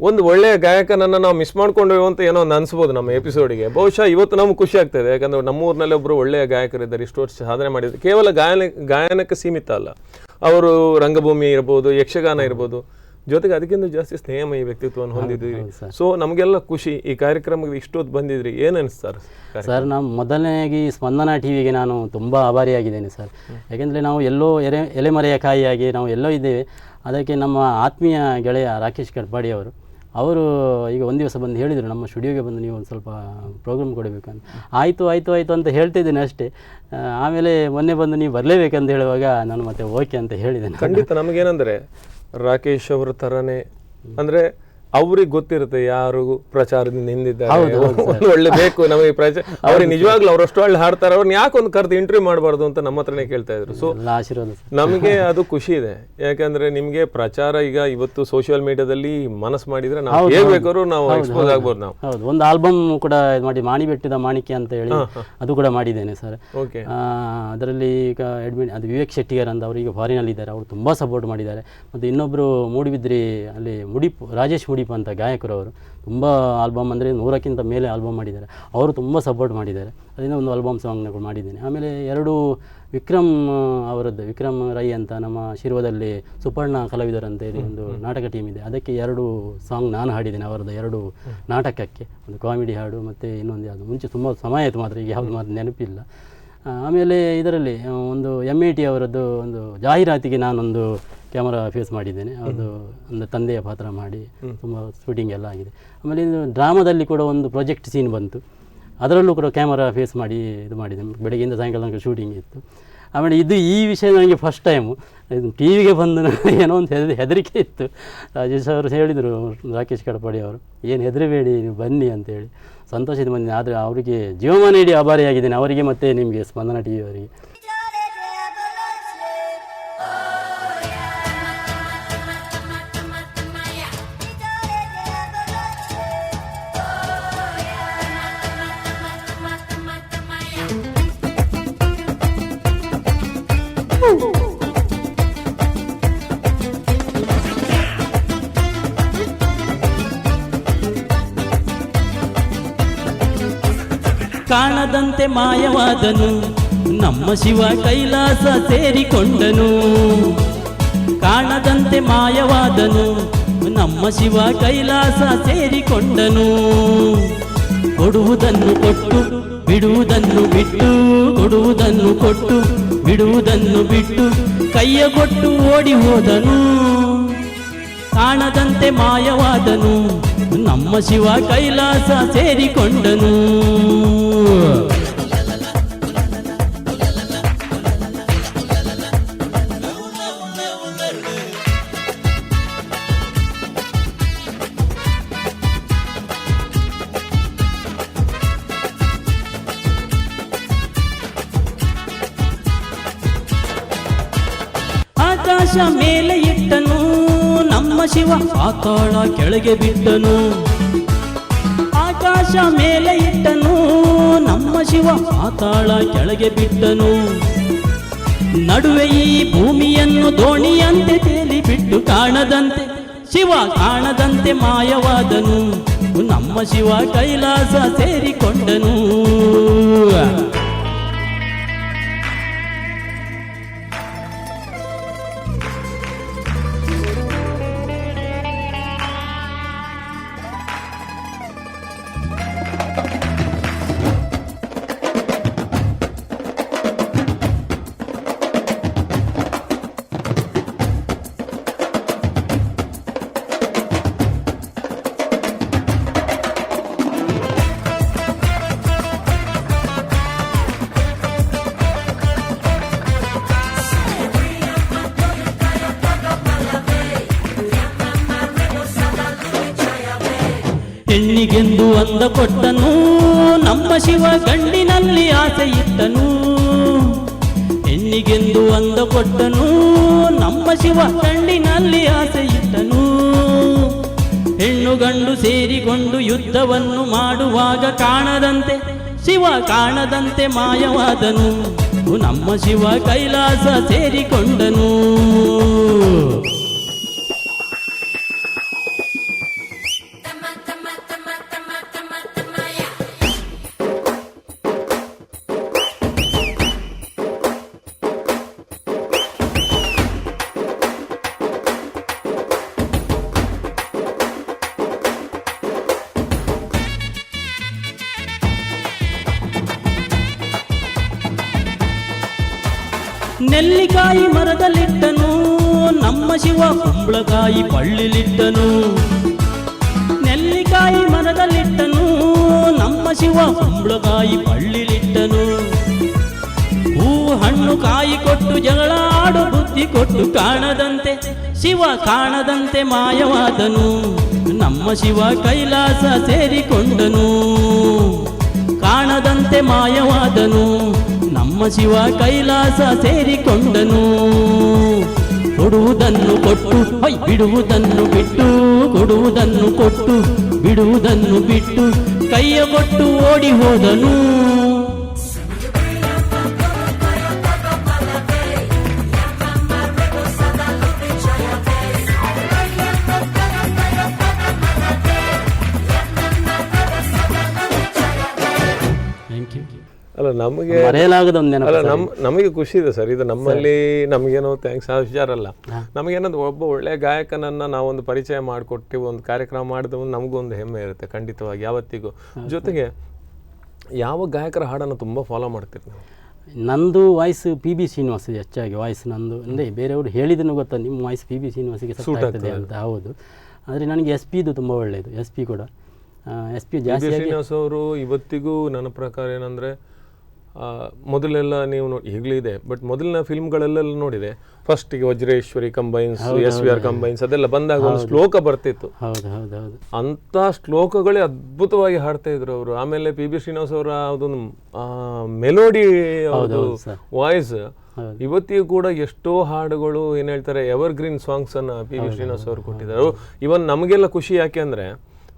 ಒಂದು ಒಳ್ಳೆಯ ಗಾಯಕನನ್ನು ನಾವು ಮಿಸ್ ಮಾಡ್ಕೊಂಡ್ವಿ ಅಂತ ಏನೋ ಒಂದು ಅನ್ಸ್ಬೋದು ನಮ್ಮ ಎಪಿಸೋಡಿಗೆ. ಬಹುಶಃ ಇವತ್ತು ನಮ್ಗೆ ಖುಷಿ ಆಗ್ತದೆ, ಯಾಕಂದ್ರೆ ನಮ್ಮೂರಿನಲ್ಲಿ ಒಬ್ಬರು ಒಳ್ಳೆಯ ಗಾಯಕರಿದ್ದಾರೆ, ಇಷ್ಟು ವರ್ಷ ಸಾಧನೆ ಮಾಡಿದ್ದಾರೆ. ಕೇವಲ ಗಾಯನಕ್ಕೆ ಸೀಮಿತ ಅಲ್ಲ, ಅವರು ರಂಗಭೂಮಿ ಇರ್ಬೋದು, ಯಕ್ಷಗಾನ ಇರ್ಬೋದು, ಜೊತೆಗೆ ಅದಕ್ಕಿಂತ ಜಾಸ್ತಿ ಸ್ನೇಹಮಯ ವ್ಯಕ್ತಿತ್ವವನ್ನು ಹೊಂದಿದ್ವಿ. ಸೊ ನಮಗೆಲ್ಲ ಖುಷಿ. ಈ ಕಾರ್ಯಕ್ರಮಕ್ಕೆ ಇಷ್ಟೊತ್ತು ಬಂದಿದ್ರಿ, ಏನು ಅನಿಸ್ತಾರೆ ಸರ್? ನಾವು ಮೊದಲನೇದಾಗಿ ಸ್ಪಂದನ ಟಿವಿಗೆ ನಾನು ತುಂಬ ಆಭಾರಿಯಾಗಿದ್ದೇನೆ ಸರ್. ಯಾಕೆಂದರೆ ನಾವು ಎಲ್ಲೋ ಎಲೆಮರೆಯ ಕಾಯಿಯಾಗಿ ನಾವು ಎಲ್ಲೋ ಇದ್ದೇವೆ. ಅದಕ್ಕೆ ನಮ್ಮ ಆತ್ಮೀಯ ಗೆಳೆಯ ರಾಕೇಶ್ ಕಡ್ಪಾಡಿ ಅವರು ಈಗ ಒಂದು ದಿವಸ ಬಂದು ಹೇಳಿದರು, ನಮ್ಮ ಸ್ಟುಡಿಯೋಗೆ ಬಂದು ನೀವು ಒಂದು ಸ್ವಲ್ಪ ಪ್ರೋಗ್ರಾಮ್ ಕೊಡಬೇಕಂತ. ಆಯಿತು ಅಂತ ಹೇಳ್ತಿದ್ದೇನೆ ಅಷ್ಟೇ. ಆಮೇಲೆ ಮೊನ್ನೆ ಬಂದು ನೀವು ಬರಲೇಬೇಕಂತ ಹೇಳುವಾಗ ನಾನು ಮತ್ತೆ ಓಕೆ ಅಂತ ಹೇಳಿದ್ದೇನೆ. ಖಂಡಿತ ನಮಗೇನಂದರೆ ರಾಕೇಶ್ ಅವರ ಥರನೇ ಅಂದರೆ ಅವ್ರಿಗೆ ಗೊತ್ತಿರುತ್ತೆ ಯಾರು ಪ್ರಚಾರದಿಂದ ಹಿಂದಿದ್ದಾರೆ, ಒಳ್ಳೆ ಬೇಕು ನಮಗೆ ಪ್ರಚಾರ. ಅವ್ರಿಗೆ ನಿಜವಾಗ್ಲೂ ಅವರಷ್ಟು ಒಳ್ಳೆ ಹಾಡ್ತಾರೆ, ಅವ್ರನ್ನ ಯಾಕೆ ಒಂದು ಕರೆದು ಇಂಟರ್ವ್ಯೂ ಮಾಡಬಾರ್ದು ಅಂತ ನಮ್ಮ ಹತ್ರನೇ ಕೇಳ್ತಾ ಇದ್ರು. ಸೊ ನಮಗೆ ಅದು ಖುಷಿ ಇದೆ, ಯಾಕಂದ್ರೆ ನಿಮ್ಗೆ ಪ್ರಚಾರ ಈಗ ಇವತ್ತು ಸೋಷಿಯಲ್ ಮೀಡಿಯಾದಲ್ಲಿ ಮನಸ್ಸು ಮಾಡಿದ್ರೆ ನಾವು ಹೇಗ್ ಬೇಕಾದ್ರೂ ನಾವು ಎಕ್ಸ್ಪೋಸ್ ಆಗ್ಬೋದು. ನಾವು ಹೌದು, ಒಂದು ಆಲ್ಬಮ್ ಕೂಡ ಮಾಡಿ ಮಾಣಿ ಬೆಟ್ಟದ ಮಾಣಿಕ್ಯ ಅಂತ ಹೇಳಿ ಅದು ಕೂಡ ಮಾಡಿದ್ದೇನೆ ಸರ್. ಅದರಲ್ಲಿ ಈಗ ಅದು ವಿವೇಕ್ ಶೆಟ್ಟಿಯರ್ ಅಂತ ಅವರು ಈಗ ಫಾರಿನಲ್ಲಿ ಇದ್ದಾರೆ, ಅವರು ತುಂಬಾ ಸಪೋರ್ಟ್ ಮಾಡಿದ್ದಾರೆ. ಮತ್ತು ಇನ್ನೊಬ್ರು ಮೂಡಿಬಿದ್ರಿ ಅಲ್ಲಿ ರಾಜೇಶ್ ಮುಡಿಪ್ ಅಂತ ಗಾಯಕರು, ಅವರು ತುಂಬ ಆಲ್ಬಮ್ ಅಂದರೆ 100ಕ್ಕಿಂತ ಮೇಲೆ ಆಲ್ಬಮ್ ಮಾಡಿದ್ದಾರೆ. ಅವರು ತುಂಬ ಸಪೋರ್ಟ್ ಮಾಡಿದ್ದಾರೆ. ಅದರಿಂದ ಒಂದು ಆಲ್ಬಮ್ ಸಾಂಗ್ನ ಮಾಡಿದ್ದೇನೆ. ಆಮೇಲೆ 2 ಅವರದ್ದು ವಿಕ್ರಮ್ ರೈ ಅಂತ ನಮ್ಮ ಶಿರ್ವದಲ್ಲಿ ಸುಪರ್ಣ ಕಲಾವಿದರು ಅಂತ ಹೇಳಿ ಒಂದು ನಾಟಕ ಟೀಮ್ ಇದೆ, ಅದಕ್ಕೆ 2 ಸಾಂಗ್ ನಾನು ಹಾಡಿದ್ದೇನೆ. ಅವರದ್ದು 2 ನಾಟಕಕ್ಕೆ, ಒಂದು ಕಾಮಿಡಿ ಹಾಡು ಮತ್ತು ಇನ್ನೊಂದು ಯಾವುದು, ಮುಂಚೆ ತುಂಬ ಸಮಯ ಆಯಿತು ಮಾತ್ರ, ಈಗ ಯಾವುದು ಮಾತ್ರ ನೆನಪಿಲ್ಲ. ಆಮೇಲೆ ಇದರಲ್ಲಿ ಒಂದು MAT ಅವರದ್ದು ಒಂದು ಜಾಹೀರಾತಿಗೆ ನಾನೊಂದು ಕ್ಯಾಮರಾ ಫೇಸ್ ಮಾಡಿದ್ದೇನೆ. ಅದು ಒಂದು ತಂದೆಯ ಪಾತ್ರ ಮಾಡಿ ತುಂಬ ಶೂಟಿಂಗ್ ಎಲ್ಲ ಆಗಿದೆ. ಆಮೇಲೆ ಇದು ಡ್ರಾಮಾದಲ್ಲಿ ಕೂಡ ಒಂದು ಪ್ರಾಜೆಕ್ಟ್ ಸೀನ್ ಬಂತು, ಅದರಲ್ಲೂ ಕೂಡ ಕ್ಯಾಮರಾ ಫೇಸ್ ಮಾಡಿ ಇದು ಮಾಡಿದೆ. ಬೆಳಗ್ಗೆಯಿಂದ ಸಾಯಂಕಾಲ ತನಕ ಶೂಟಿಂಗ್ ಇತ್ತು. ಆಮೇಲೆ ಈ ವಿಷಯ ನನಗೆ ಫಸ್ಟ್ ಟೈಮು ಟಿವಿಗೆ ಬಂದು ಏನೋ ಒಂದು ಹೆದರಿಕೆ ಇತ್ತು. ರಾಜೇಶ್ ಅವರು ಹೇಳಿದರು, ರಾಕೇಶ್ ಕಡಪಾಡಿ ಅವರು, ಏನು ಹೆದರಬೇಡಿ ನೀವು ಬನ್ನಿ ಅಂತೇಳಿ. ಸಂತೋಷದ ಬಂದಿದೆ. ಆದರೆ ಅವರಿಗೆ ಜೀವಮಾನ ಇಡೀ ಆಭಾರಿಯಾಗಿದ್ದೇನೆ, ಅವರಿಗೆ ಮತ್ತು ನಿಮಗೆ ಸ್ಪಂದನ ಟಿವಿ ಅವರಿಗೆ. ಕಾಣದಂತೆ ಮಾಯವಾದನು ನಮ್ಮ ಶಿವ ಕೈಲಾಸ ಸೇರಿಕೊಂಡನು. ಕಾಣದಂತೆ ಮಾಯವಾದನು ನಮ್ಮ ಶಿವ ಕೈಲಾಸ ಸೇರಿಕೊಂಡನು. ಕೊಡುವುದನ್ನು ಕೊಟ್ಟು ಬಿಡುವುದನ್ನು ಬಿಟ್ಟು, ಕೊಡುವುದನ್ನು ಕೊಟ್ಟು ಬಿಡುವುದನ್ನು ಬಿಟ್ಟು, ಕೈಯ ಕೊಟ್ಟು ಓಡಿ ಹೋದನು. ಕಾಣದಂತೆ ಮಾಯವಾದನು ನಮ್ಮ ಶಿವ ಕೈಲಾಸ ಸೇರಿಕೊಂಡನು. ಆಕಾಶ ಮೇಲೆ ಇಟ್ಟನು ನಮ್ಮ ಶಿವ ಪಾತಾಳ ಕೆಳಗೆ ಬಿಟ್ಟನು. ಆಕಾಶ ಮೇಲೆ ಇಟ್ಟನು ನಮ್ಮ ಶಿವ ಪಾತಾಳ ಕೆಳಗೆ ಬಿಟ್ಟನು. ನಡುವೆ ಈ ಭೂಮಿಯನ್ನು ದೋಣಿಯಂತೆ ತೇಲಿ ಬಿಟ್ಟು, ಕಾಣದಂತೆ ಶಿವ ಕಾಣದಂತೆ ಮಾಯವಾದನು ನಮ್ಮ ಶಿವ ಕೈಲಾಸ ಸೇರಿಕೊಂಡನು. ಹೆಣ್ಣಿಗೆಂದು ಅಂದ ಕೊಟ್ಟನು ನಮ್ಮ ಶಿವ ಗಂಡಿನಲ್ಲಿ ಆಸೆ ಇಟ್ಟನು. ಹೆಣ್ಣಿಗೆಂದು ಅಂದ ಕೊಟ್ಟನು ನಮ್ಮ ಶಿವ ಗಂಡಿನಲ್ಲಿ ಆಸೆ ಇಟ್ಟನು. ಹೆಣ್ಣು ಗಂಡು ಸೇರಿಕೊಂಡು ಯುದ್ಧವನ್ನು ಮಾಡುವಾಗ ಕಾಣದಂತೆ ಶಿವ ಕಾಣದಂತೆ ಮಾಯವಾದನು. ನಮ್ಮ ಶಿವ ಕೈಲಾಸ ಸೇರಿಕೊಂಡನು. ನೆಲ್ಲಿಕಾಯಿ ಮರದಲ್ಲಿಟ್ಟನು ನಮ್ಮ ಶಿವ ಕುಂಬಳಕಾಯಿ ಬಳ್ಳಿಲಿಟ್ಟನು. ನೆಲ್ಲಿಕಾಯಿ ಮರದಲ್ಲಿಟ್ಟನು ನಮ್ಮ ಶಿವ ಕುಂಬಳಕಾಯಿ ಬಳ್ಳಿಲಿಟ್ಟನು. ಹೂವು ಹಣ್ಣು ಕಾಯಿ ಕೊಟ್ಟು ಜಗಳ ಆಡು ಬುದ್ಧಿ ಕೊಟ್ಟು ಕಾಣದಂತೆ ಶಿವ ಕಾಣದಂತೆ ಮಾಯವಾದನು. ನಮ್ಮ ಶಿವ ಕೈಲಾಸ ಸೇರಿಕೊಂಡನು. ಕಾಣದಂತೆ ಮಾಯವಾದನು. ನಮ್ಮ ಶಿವ ಕೈಲಾಸ ಸೇರಿಕೊಂಡನು. ಕೊಡುವುದನ್ನು ಕೊಟ್ಟು ಬಿಡುವುದನ್ನು ಬಿಟ್ಟು, ಕೊಡುವುದನ್ನು ಕೊಟ್ಟು ಬಿಡುವುದನ್ನು ಬಿಟ್ಟು ಕೈಯ ಕೊಟ್ಟು ಓಡಿ ಹೋದನು. ಅಲ್ಲ ನಮಗೆ ಮರೆಯಲಾಗದ ಒಂದು ನೆನಪು. ಅಲ್ಲ ನಮಗೆ ಖುಷಿ ಇದೆ ಸರ್. ಇದು ನಮ್ಮಲ್ಲಿ ನಮಗೇನೋ ಥ್ಯಾಂಕ್ಸ್ ಆ ವಿಚಾರ ಅಲ್ಲ. ನಮಗೇನದು ಒಬ್ಬ ಒಳ್ಳೆಯ ಗಾಯಕನನ್ನು ನಾವೊಂದು ಪರಿಚಯ ಮಾಡಿಕೊಟ್ಟು ಒಂದು ಕಾರ್ಯಕ್ರಮ ಮಾಡಿದ ನಮಗೊಂದು ಹೆಮ್ಮೆ ಇರುತ್ತೆ ಖಂಡಿತವಾಗಿ ಯಾವತ್ತಿಗೂ. ಜೊತೆಗೆ ಯಾವ ಗಾಯಕರ ಹಾಡನ್ನು ತುಂಬ ಫಾಲೋ ಮಾಡ್ತೀರಿ ನೀವು? ನಂದು ವಾಯ್ಸ್ ಪಿ ಬಿ ಶ್ರೀನಿವಾಸ್ ಹೆಚ್ಚಾಗಿ ವಾಯ್ಸ್ ನಂದು. ಅಂದರೆ ಬೇರೆಯವರು ಹೇಳಿದನು ಗೊತ್ತಾ ನಿಮ್ಮ ವಾಯ್ಸ್ ಪಿ ಬಿ ಶ್ರೀನಿವಾಸಿಗೆ ಸೂಟ್ ಆಗ್ತದೆ ಅಂತ. ಹೌದು, ಆದರೆ ನನಗೆ ಎಸ್ ಪಿದು ತುಂಬ ಒಳ್ಳೆಯದು. ಎಸ್ ಪಿ ಕೂಡ ಎಸ್ ಪಿ ಜಾಸ್ತಿ. ಶ್ರೀನಿವಾಸ್ ಅವರು ಇವತ್ತಿಗೂ ನನ್ನ ಪ್ರಕಾರ ಏನಂದರೆ ಮೊದಲೆಲ್ಲ ನೀವು ಈಗಲೂ ಇದೆ ಬಟ್ ಮೊದಲಿನ ಫಿಲ್ಮ್ಗಳೆಲ್ಲ ನೋಡಿದೆ. ಫಸ್ಟಿಗೆ Vajreshwari combines, S V R combines ಅದೆಲ್ಲ ಬಂದಾಗ ಒಂದು ಶ್ಲೋಕ ಬರ್ತಿತ್ತು. ಅಂತ ಶ್ಲೋಕಗಳೇ ಅದ್ಭುತವಾಗಿ ಹಾಡ್ತಾ ಇದ್ರು ಅವರು. ಆಮೇಲೆ ಪಿ ಬಿ ಶ್ರೀನಿವಾಸ್ ಅವರ ಅದೊಂದು ಮೆಲೋಡಿ ವಾಯ್ಸ್ ಇವತ್ತಿಗೂ ಕೂಡ ಎಷ್ಟೋ ಹಾಡುಗಳು ಏನ್ ಹೇಳ್ತಾರೆ ಎವರ್ ಗ್ರೀನ್ ಸಾಂಗ್ಸ್ ಅನ್ನ ಪಿ ಬಿ ಶ್ರೀನಿವಾಸ್ ಅವರು ಕೊಟ್ಟಿದ್ದಾರೆ. ಇವನ್ ನಮಗೆಲ್ಲ ಖುಷಿ ಯಾಕೆ ಅಂದ್ರೆ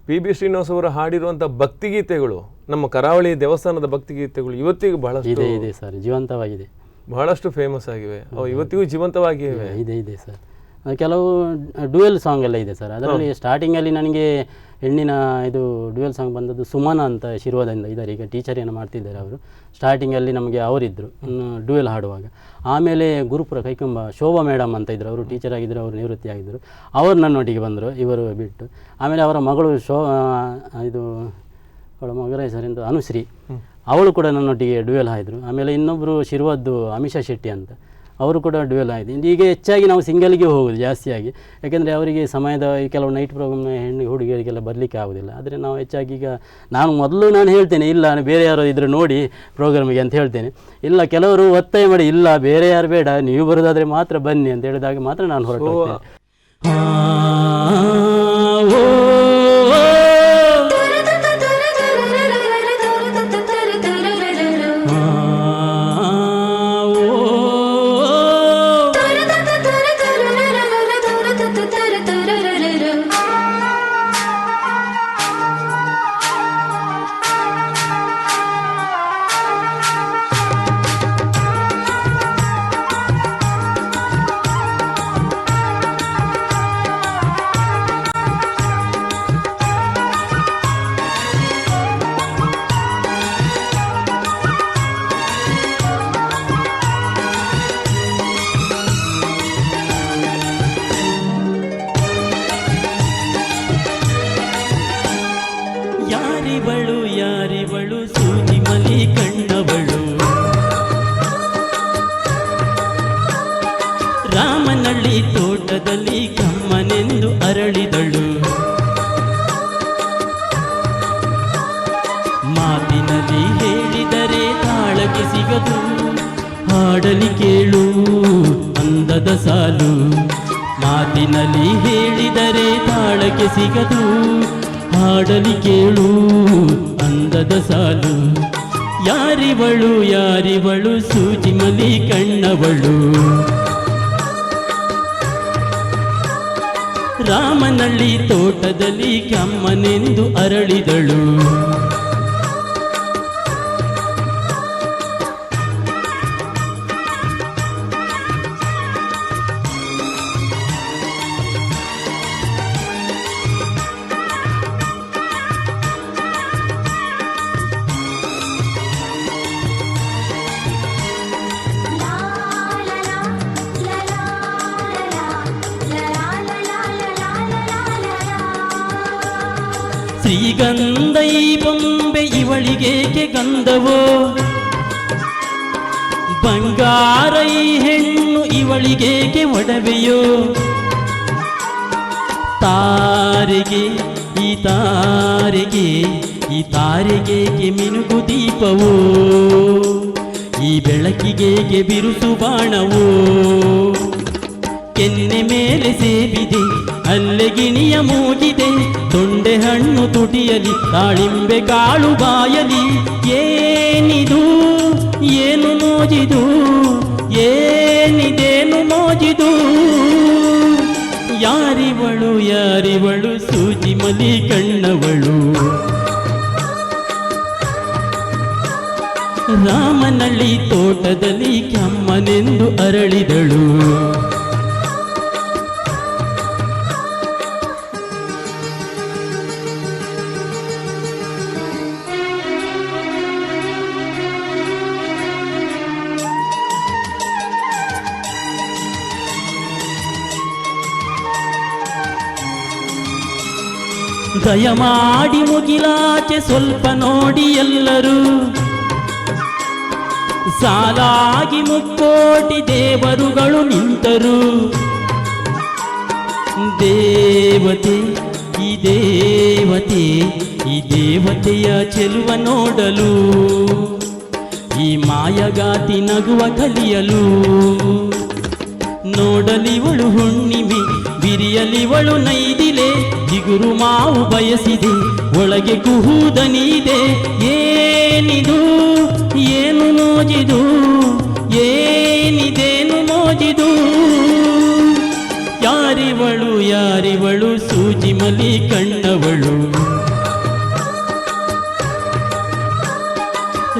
ಪಿ ಬಿ ಶ್ರೀನಿವಾಸ್ ಅವರು ಹಾಡಿರುವಂಥ ಭಕ್ತಿಗೀತೆಗಳು, ನಮ್ಮ ಕರಾವಳಿ ದೇವಸ್ಥಾನದ ಭಕ್ತಿಗೀತೆಗಳು ಇವತ್ತಿಗೂ ಬಹಳಷ್ಟು ಇದೆ ಸರ್, ಜೀವಂತವಾಗಿದೆ, ಬಹಳಷ್ಟು ಫೇಮಸ್ ಆಗಿವೆ. ಅವು ಇವತ್ತಿಗೂ ಜೀವಂತವಾಗಿವೆ. ಇದೆ ಸರ್. ಕೆಲವು ಡ್ಯುಯಲ್ ಸಾಂಗ್ ಎಲ್ಲ ಇದೆ ಸರ್. ಅದರಲ್ಲಿ ಸ್ಟಾರ್ಟಿಂಗಲ್ಲಿ ನನಗೆ ಹೆಣ್ಣಿನ ಇದು ಡ್ಯುಯಲ್ ಸಾಂಗ್ ಬಂದದ್ದು ಸುಮನ ಅಂತ ಶಿರ್ವದಿಂದ ಇದ್ದಾರೆ, ಈಗ ಟೀಚರ್ ಏನೋ ಮಾಡ್ತಿದ್ದಾರೆ ಅವರು. ಸ್ಟಾರ್ಟಿಂಗಲ್ಲಿ ನಮಗೆ ಅವರಿದ್ದರು ಡ್ಯುಯಲ್ ಹಾಡುವಾಗ. ಆಮೇಲೆ ಗುರುಪುರ ಕೈಕಂಬ ಶೋಭಾ ಮೇಡಮ್ ಅಂತ ಇದ್ದರು, ಅವರು ಟೀಚರ್ ಆಗಿದ್ದರು, ಅವರು ನಿವೃತ್ತಿ ಆಗಿದ್ದರು. ಅವರು ನನ್ನೊಟ್ಟಿಗೆ ಬಂದರು, ಇವರು ಬಿಟ್ಟು. ಆಮೇಲೆ ಅವರ ಮಗಳು ಇದು ಅವಳ ಮಗಳ ಹೆಸರಿಂದ ಅನುಶ್ರೀ, ಅವಳು ಕೂಡ ನನ್ನೊಟ್ಟಿಗೆ ಡ್ಯುಯಲ್ ಹಾಡಿದರು. ಆಮೇಲೆ ಇನ್ನೊಬ್ಬರು ಶಿರ್ವದ್ದು ಅಮಿಷಾ ಶೆಟ್ಟಿ ಅಂತ, ಅವರು ಕೂಡ ಡ್ಯುಯಲ್ ಆಯಿತು. ಈಗ ಹೆಚ್ಚಾಗಿ ನಾವು ಸಿಂಗಲ್ಗೆ ಹೋಗೋದು ಜಾಸ್ತಿಯಾಗಿ, ಯಾಕೆಂದರೆ ಅವರಿಗೆ ಸಮಯದ ಕೆಲವು ನೈಟ್ ಪ್ರೋಗ್ರಾಮ್ನ ಹೆಣ್ಣು ಹುಡುಗಿಯರಿಗೆಲ್ಲ ಬರಲಿಕ್ಕೆ ಆಗೋದಿಲ್ಲ. ಆದರೆ ನಾವು ಹೆಚ್ಚಾಗಿ ಈಗ ನಾನು ಹೇಳ್ತೇನೆ, ಇಲ್ಲ ಬೇರೆ ಯಾರು ಇದ್ರೆ ನೋಡಿ ಪ್ರೋಗ್ರಾಮಿಗೆ ಅಂತ ಹೇಳ್ತೇನೆ. ಇಲ್ಲ ಕೆಲವರು ಒತ್ತಾಯ ಮಾಡಿ, ಇಲ್ಲ ಬೇರೆ ಯಾರು ಬೇಡ, ನೀವು ಬರೋದಾದರೆ ಮಾತ್ರ ಬನ್ನಿ ಅಂತ ಹೇಳಿದಾಗ ಮಾತ್ರ ನಾನು ಹೊರಟು ಹೋಗ್ತೇನೆ. ಯಾರಿವಳು ಸೂಜಿ ಮಲಿ ಕಣ್ಣವಳು, ರಾಮನಳ್ಳಿ ತೋಟದಲ್ಲಿ ಕಮ್ಮನೆಂದು ಅರಳಿದಳು. ಮಾತಿನಲ್ಲಿ ಹೇಳಿದರೆ ತಾಳಕ್ಕೆ ಸಿಗದು, ಹಾಡಲಿ ಕೇಳು ಅಂದದ ಸಾಲು. ಮಾತಿನಲ್ಲಿ ಹೇಳಿದರೆ ತಾಳಕ್ಕೆ ಸಿಗದು, ಹಾಡಲಿ ಕೇಳು ಅಂದದ ಸಾಲು. ಯಾರಿವಳು ಯಾರಿವಳು ಸೂಜಿ ಮಲಿ ಕಣ್ಣವಳು. ರಾಮನಳ್ಳಿ ತೋಟದಲ್ಲಿ ಕಮ್ಮನೆಂದು ಅರಳಿದಳು. ಶ್ರೀಗಂಧ ಈ ಬೊಂಬೆ ಇವಳಿಗೇಕೆ ಗಂಧವೋ, ಬಂಗಾರ ಈ ಹೆಣ್ಣು ಇವಳಿಗೇಕೆ ಒಡವೆಯೋ. ತಾರೆಗೆ ಈ ತಾರೆಗೆ ಈ ತಾರೆಗೇಕೆ ಮಿನುಗು ದೀಪವೋ, ಈ ಬೆಳಕಿಗೇಕೆ ಬಿರುಸು ಬಾಣವೋ. ಕೆನ್ನೆ ಮೇಲೆ ಸೇಬಿದೆ ಅಲ್ಲೆ ಗಿಣಿಯ ಮೂಗಿದೆ, ತೊಂಡೆ ಹಣ್ಣು ತುಟಿಯಲಿ ದಾಳಿಂಬೆ ಕಾಳು ಬಾಯಲಿ. ಏನಿದು ಏನು ಮೋಜಿದು, ಏನಿದೇನು ಮೋಜಿದು. ಯಾರಿವಳು ಯಾರಿವಳು ಸೂಜಿ ಮಲಿ ಕಣ್ಣವಳು. ರಾಮನಳ್ಳಿ ತೋಟದಲ್ಲಿ ಕಮ್ಮನೆಂದು ಅರಳಿದಳು. ದಯಮಾಡಿ ಮುಗಿಲಾಚೆ ಸ್ವಲ್ಪ ನೋಡಿ ಎಲ್ಲರೂ, ಸಾಲಾಗಿ ಮುಕ್ಕೋಟಿ ದೇವರುಗಳು ನಿಂತರು. ದೇವತೆ ಈ ದೇವತೆ ಈ ದೇವತೆಯ ಚೆಲುವ ನೋಡಲು, ಈ ಮಾಯಗಾತಿ ನಗುವ ಕಲಿಯಲು. ನೋಡಲಿವಳು ಹುಣ್ಣಿಮೆ ಬಿರಿಯಲಿವಳು ನೈದಿಲೆ, ಚಿಗುರು ಮಾವು ಬಯಸಿದೆ ಒಳಗೆ ಕುಹೂದನಿದೆ. ಏನಿದು ಏನು ಮೋಜಿದು, ಏನಿದೇನು ಮೋಜಿದು. ಯಾರಿವಳು ಯಾರಿವಳು ಸೂಜಿ ಮಲಿ ಕಣ್ಣವಳು.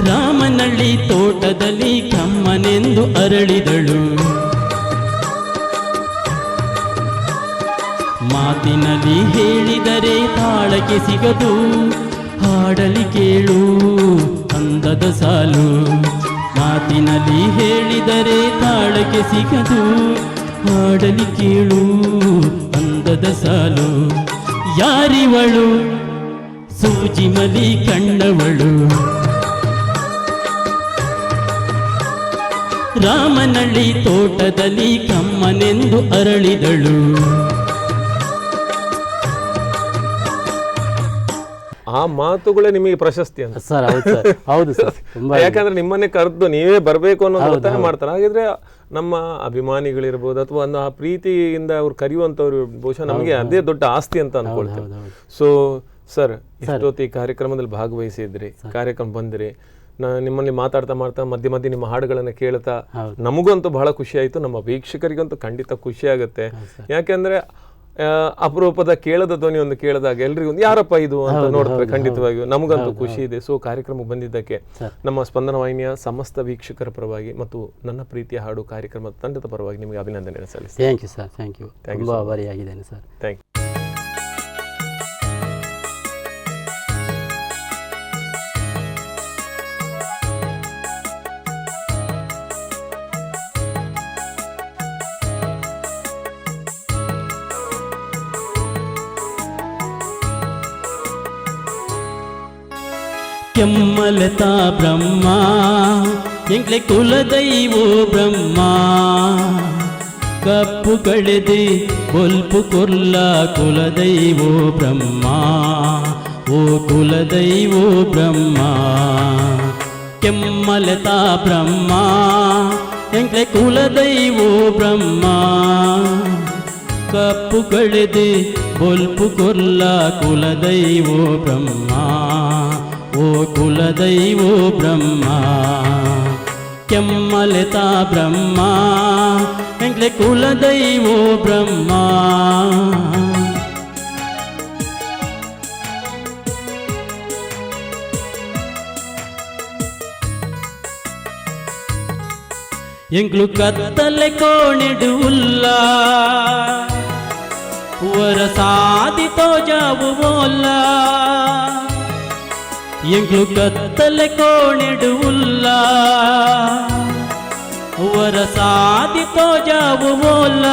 ರಾಮನಳ್ಳಿ ತೋಟದಲ್ಲಿ ಕಮ್ಮನೆಂದು ಅರಳಿದಳು. ಮಾತಿನಲ್ಲಿ ಹೇಳಿದರೆ ತಾಳಕ್ಕೆ ಸಿಗದು, ಹಾಡಲಿ ಕೇಳು ಅಂದದ ಸಾಲು. ಮಾತಿನಲ್ಲಿ ಹೇಳಿದರೆ ತಾಳಕ್ಕೆ ಸಿಗದು, ಹಾಡಲಿ ಕೇಳು ಅಂದದ ಸಾಲು. ಯಾರಿವಳು ಸೂಜಿ ಮಲಿ ಕಣ್ಣವಳು. ರಾಮನಳ್ಳಿ ತೋಟದಲ್ಲಿ ಕಮ್ಮನೆಂದು ಅರಳಿದಳು. ಆ ಮಾತುಗಳೇ ನಿಮಗೆ ಪ್ರಶಸ್ತಿ ಅಂತ ಸರ್. ಹೌದು ಸರ್, ಹೌದು ಸರ್. ತುಂಬಾ ಯಾಕಂದ್ರೆ ನಿಮ್ಮನ್ನೇ ಕರೆದು ನೀವೇ ಬರಬೇಕು ಅನ್ನೋ ಒತ್ತಾಯ ಮಾಡ್ತಾರೆ. ಹಾಗಿದ್ರೆ ನಮ್ಮ ಅಭಿಮಾನಿಗಳಿರ್ಬೋದು ಅಥವಾ ಆ ಪ್ರೀತಿಯಿಂದ ಅವ್ರು ಕರೆಯುವಂಥವ್ರು ಬಹುಶಃ ನಮಗೆ ಅದೇ ದೊಡ್ಡ ಆಸ್ತಿ ಅಂತ ಅನ್ಕೊಳ್ತೇವೆ. ಸೊ ಸರ್, ಇಷ್ಟೊತ್ತು ಈ ಕಾರ್ಯಕ್ರಮದಲ್ಲಿ ಭಾಗವಹಿಸಿದ್ರಿ, ಕಾರ್ಯಕ್ರಮ ಬಂದ್ರಿ, ನಿಮ್ಮಲ್ಲಿ ಮಾತಾಡ್ತಾ ಮಧ್ಯೆ ಮಧ್ಯೆ ನಿಮ್ಮ ಹಾಡುಗಳನ್ನು ಕೇಳ್ತಾ ನಮಗಂತೂ ಬಹಳ ಖುಷಿ ಆಯ್ತು. ನಮ್ಮ ವೀಕ್ಷಕರಿಗಂತೂ ಖಂಡಿತ ಖುಷಿ ಆಗುತ್ತೆ. ಯಾಕೆಂದ್ರೆ ಅಪರೂಪದ ಕೇಳದ ಧ್ವನಿ ಒಂದು ಕೇಳಿದಾಗ ಎಲ್ರಿಗೂ ಯಾರಪ್ಪ ಇದು ಅಂತ ನೋಡ್ತಾರೆ. ಖಂಡಿತವಾಗಿಯೂ ನಮಗಂತೂ ಖುಷಿ ಇದೆ. ಸೊ ಕಾರ್ಯಕ್ರಮಕ್ಕೆ ಬಂದಿದ್ದಕ್ಕೆ ನಮ್ಮ ಸ್ಪಂದನ ವಾಹಿನಿಯ ಸಮಸ್ತ ವೀಕ್ಷಕರ ಪರವಾಗಿ ಮತ್ತು ನನ್ನ ಪ್ರೀತಿಯ ಹಾಡು ಕಾರ್ಯಕ್ರಮದ ತಂಡದ ಪರವಾಗಿ ನಿಮಗೆ ಅಭಿನಂದನೆ ಸಲ್ಲಿಸ್ತೀನಿ. Thank you sir, thank you. ತುಂಬಾ ಆಭಾರಿಯಾಗಿದ್ದೇನೆ ಸರ್. Thank you. ಕೆಮ್ಮಲತಾ ಬ್ರಹ್ಮ ಎಂಕ್ಲೆ ಕುಲದೈವೋ ಬ್ರಹ್ಮ, ಕಪ್ಪು ಕಳೆದೆ ಕೊಲ್ಪು ಕೊಲ್ಲ ಕುಲದೈವೋ ಬ್ರಹ್ಮ, ಓ ಕುಲದೈವೋ ಬ್ರಹ್ಮ. ಕೆಮ್ಮಲತಾ ಬ್ರಹ್ಮ ಎಂಕ್ಲೆ ಕುಲದೈವೋ ಬ್ರಹ್ಮ, ಕಪ್ಪು ಕಳೆದೆ ಬೊಲ್ಪು ಕೊಲ್ಲ ಕುಲದೈವೋ ಬ್ರಹ್ಮ ಓ ಕುಲದೈವೋ ಬ್ರಹ್ಮ ಕೆಮ್ಮಲೆತಾ ಬ್ರಹ್ಮ ಎಂಗ್ಲೆ ಕುಲದೈವೋ ಬ್ರಹ್ಮ ಎಂಗ್ಲು ಕತ್ತಲೆ ಕೋಣೆಡು ಉಲ್ಲ ವರಸಾದಿತೋ ಜಾವು ಮೋಲ್ಲ ಎಂಗ್ಲು ಕತ್ತಲೆ ಕೋಣೆಡು ಉಲ್ಲ ವರಸಾದಿತೋ ಜಾವು ಮೋಲ್ಲ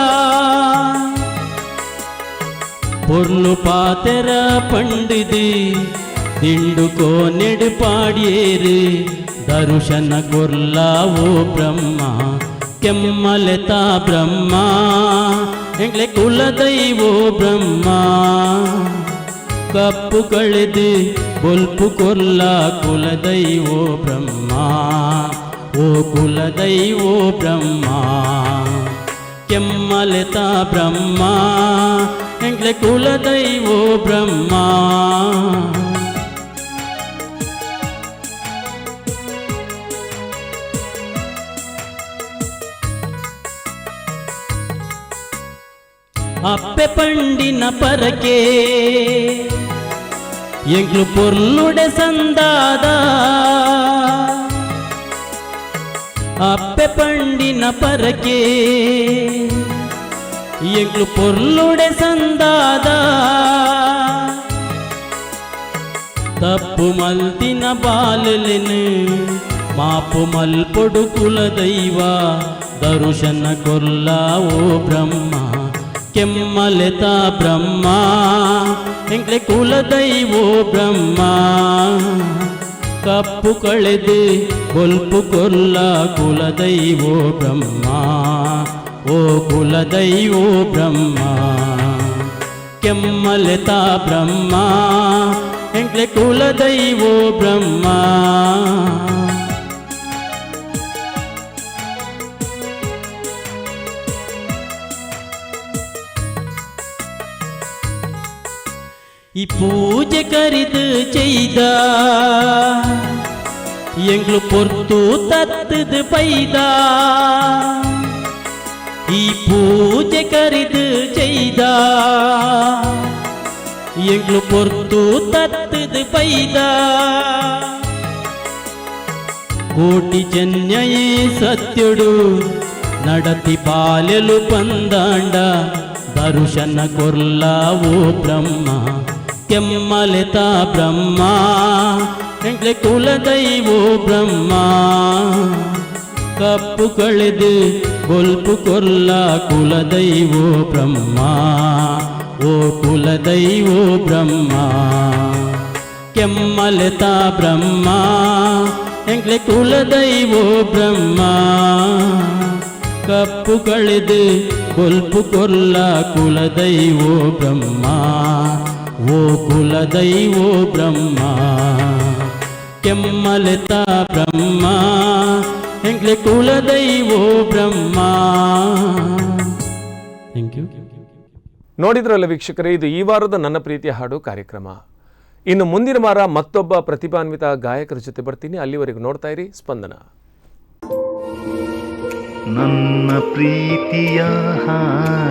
பொருளு பாத்திர பண்டிது திண்டு கோனெடு பாடியேரு ದರುಶನ ಕೊರ್ಲಾವೋ ಬ್ರಹ್ಮ ಕೆಮ್ಮಲೆತಾ ಬ್ರಹ್ಮ ಎಂಗ್ಲೆ ಕುಲದೈವೋ ಬ್ರಹ್ಮ ಕಪ್ಪು ಕಳೆದು ಬೊಲ್ಪು ಕೊರ್ಲ ಕುಲದೈವೋ ಬ್ರಹ್ಮ ಓ ಕುಲದೈವೋ ಬ್ರಹ್ಮ ಕೆಮ್ಮಲೆತಾ ಬ್ರಹ್ಮ ಎಂಗ್ಲೆ ಕುಲದೈವೋ ಬ್ರಹ್ಮ ಅಪ್ಪೆ ಪಂಡಿನ ಪರಕೆ ಎಂಗ್ಲು ಪೊರ್ಲುಡೆ ಸಂದಾದ ಅಪ್ಪೆ ಪಂಡಿನ ಪರಕೆ ಎಂಗ್ಲು ಪೊರ್ಲುಡೆ ಸಂದಾದ ತಪ್ಪು ಮಲ್ತಿನ ಬಾಲೆಲೆನು ಮಾಪು ಮಲ್ಪೊಡು ಕುಲದೈವ ದರುಶನ ಕೊರ್ಲಾವೋ ಬ್ರಹ್ಮ ಕೆಮ್ಮಲೆತಾ ಬ್ರಹ್ಮ ಎಂಗ್ಲೆ ಕುಲದೈವೋ ಬ್ರಹ್ಮ ಕಪ್ಪು ಕಳೆದು ಬೊಲ್ಪು ಕೊಲ್ಲ ಕುಲದೈವೋ ಬ್ರಹ್ಮ ಓ ಕುಲದೈವೋ ಬ್ರಹ್ಮ ಕೆಮ್ಮಲೆತಾ ಬ್ರಹ್ಮ ಎಂಗ್ಲೆ ಕುಲದೈವೋ ಬ್ರಹ್ಮ ಈ ಪೂಜೆ ಕರಿದು ചെയ്ದ ಎಂಗ್ಲು ಪೊರ್ತು ತತ್ತದು ಪೈದ ಈ ಪೂಜೆ ಕರಿದು ചെയ്ದ ಎಂಗ್ಲು ಪೊರ್ತು ತತ್ತದು ಪೈದ ಕೋಟಿ ಚೆನ್ನಯೇ ಸತ್ಯುಡು ನಡತಿ ಪಾಲೆಲು ಪಂದಾಂಡ ದರುಶನ ಕೊರ್ಲಾವೋ ಬ್ರಹ್ಮ ಕೆಮ್ಮಲೆತಾ ಬ್ರಹ್ಮ ಎಂಗ್ಲೆ ಕುಲದೈವೋ ಬ್ರಹ್ಮ ಕಪ್ಪು ಕಳೆದು ಬೊಲ್ಪು ಕೊಲ್ಲ ಕುಲದೈವೋ ಬ್ರಹ್ಮ ಓ ಕುಲದೈವೋ ಬ್ರಹ್ಮ ಕೆಮ್ಮಲೆತಾ ಬ್ರಹ್ಮ ಎಂಗ್ಲೆ ಕುಲದೈವೋ ಬ್ರಹ್ಮ ಕಪ್ಪು ಕಳೆದು ಬೊಲ್ಪು ಕೊಲ್ಲ ಕುಲದೈವೋ ಬ್ರಹ್ಮ ಓ ಕುಲದೈವೋ ಬ್ರಹ್ಮ ಕೆಮ್ಮಲೆತಾ ಬ್ರಹ್ಮ ಎಂಗ್ಲೆ ಕುಲದೈವೋ ಬ್ರಹ್ಮ. Thank you. ನೋಡಿದ್ರಲ್ಲ ವೀಕ್ಷಕರೇ, ಇದು ಈ ವಾರದ ನನ್ನ ಪ್ರೀತಿಯ ಹಾಡು ಕಾರ್ಯಕ್ರಮ. ಇನ್ನು ಮುಂದಿನ ವಾರ ಮತ್ತೊಬ್ಬ ಪ್ರತಿಭಾನ್ವಿತ ಗಾಯಕರ ಜೊತೆ ಬರ್ತೀನಿ. ಅಲ್ಲಿವರೆಗೂ ನೋಡ್ತಾ ಇರಿ ಸ್ಪಂದನ. ನನ್ನ ಪ್ರೀತಿಯ ಹಾಡು.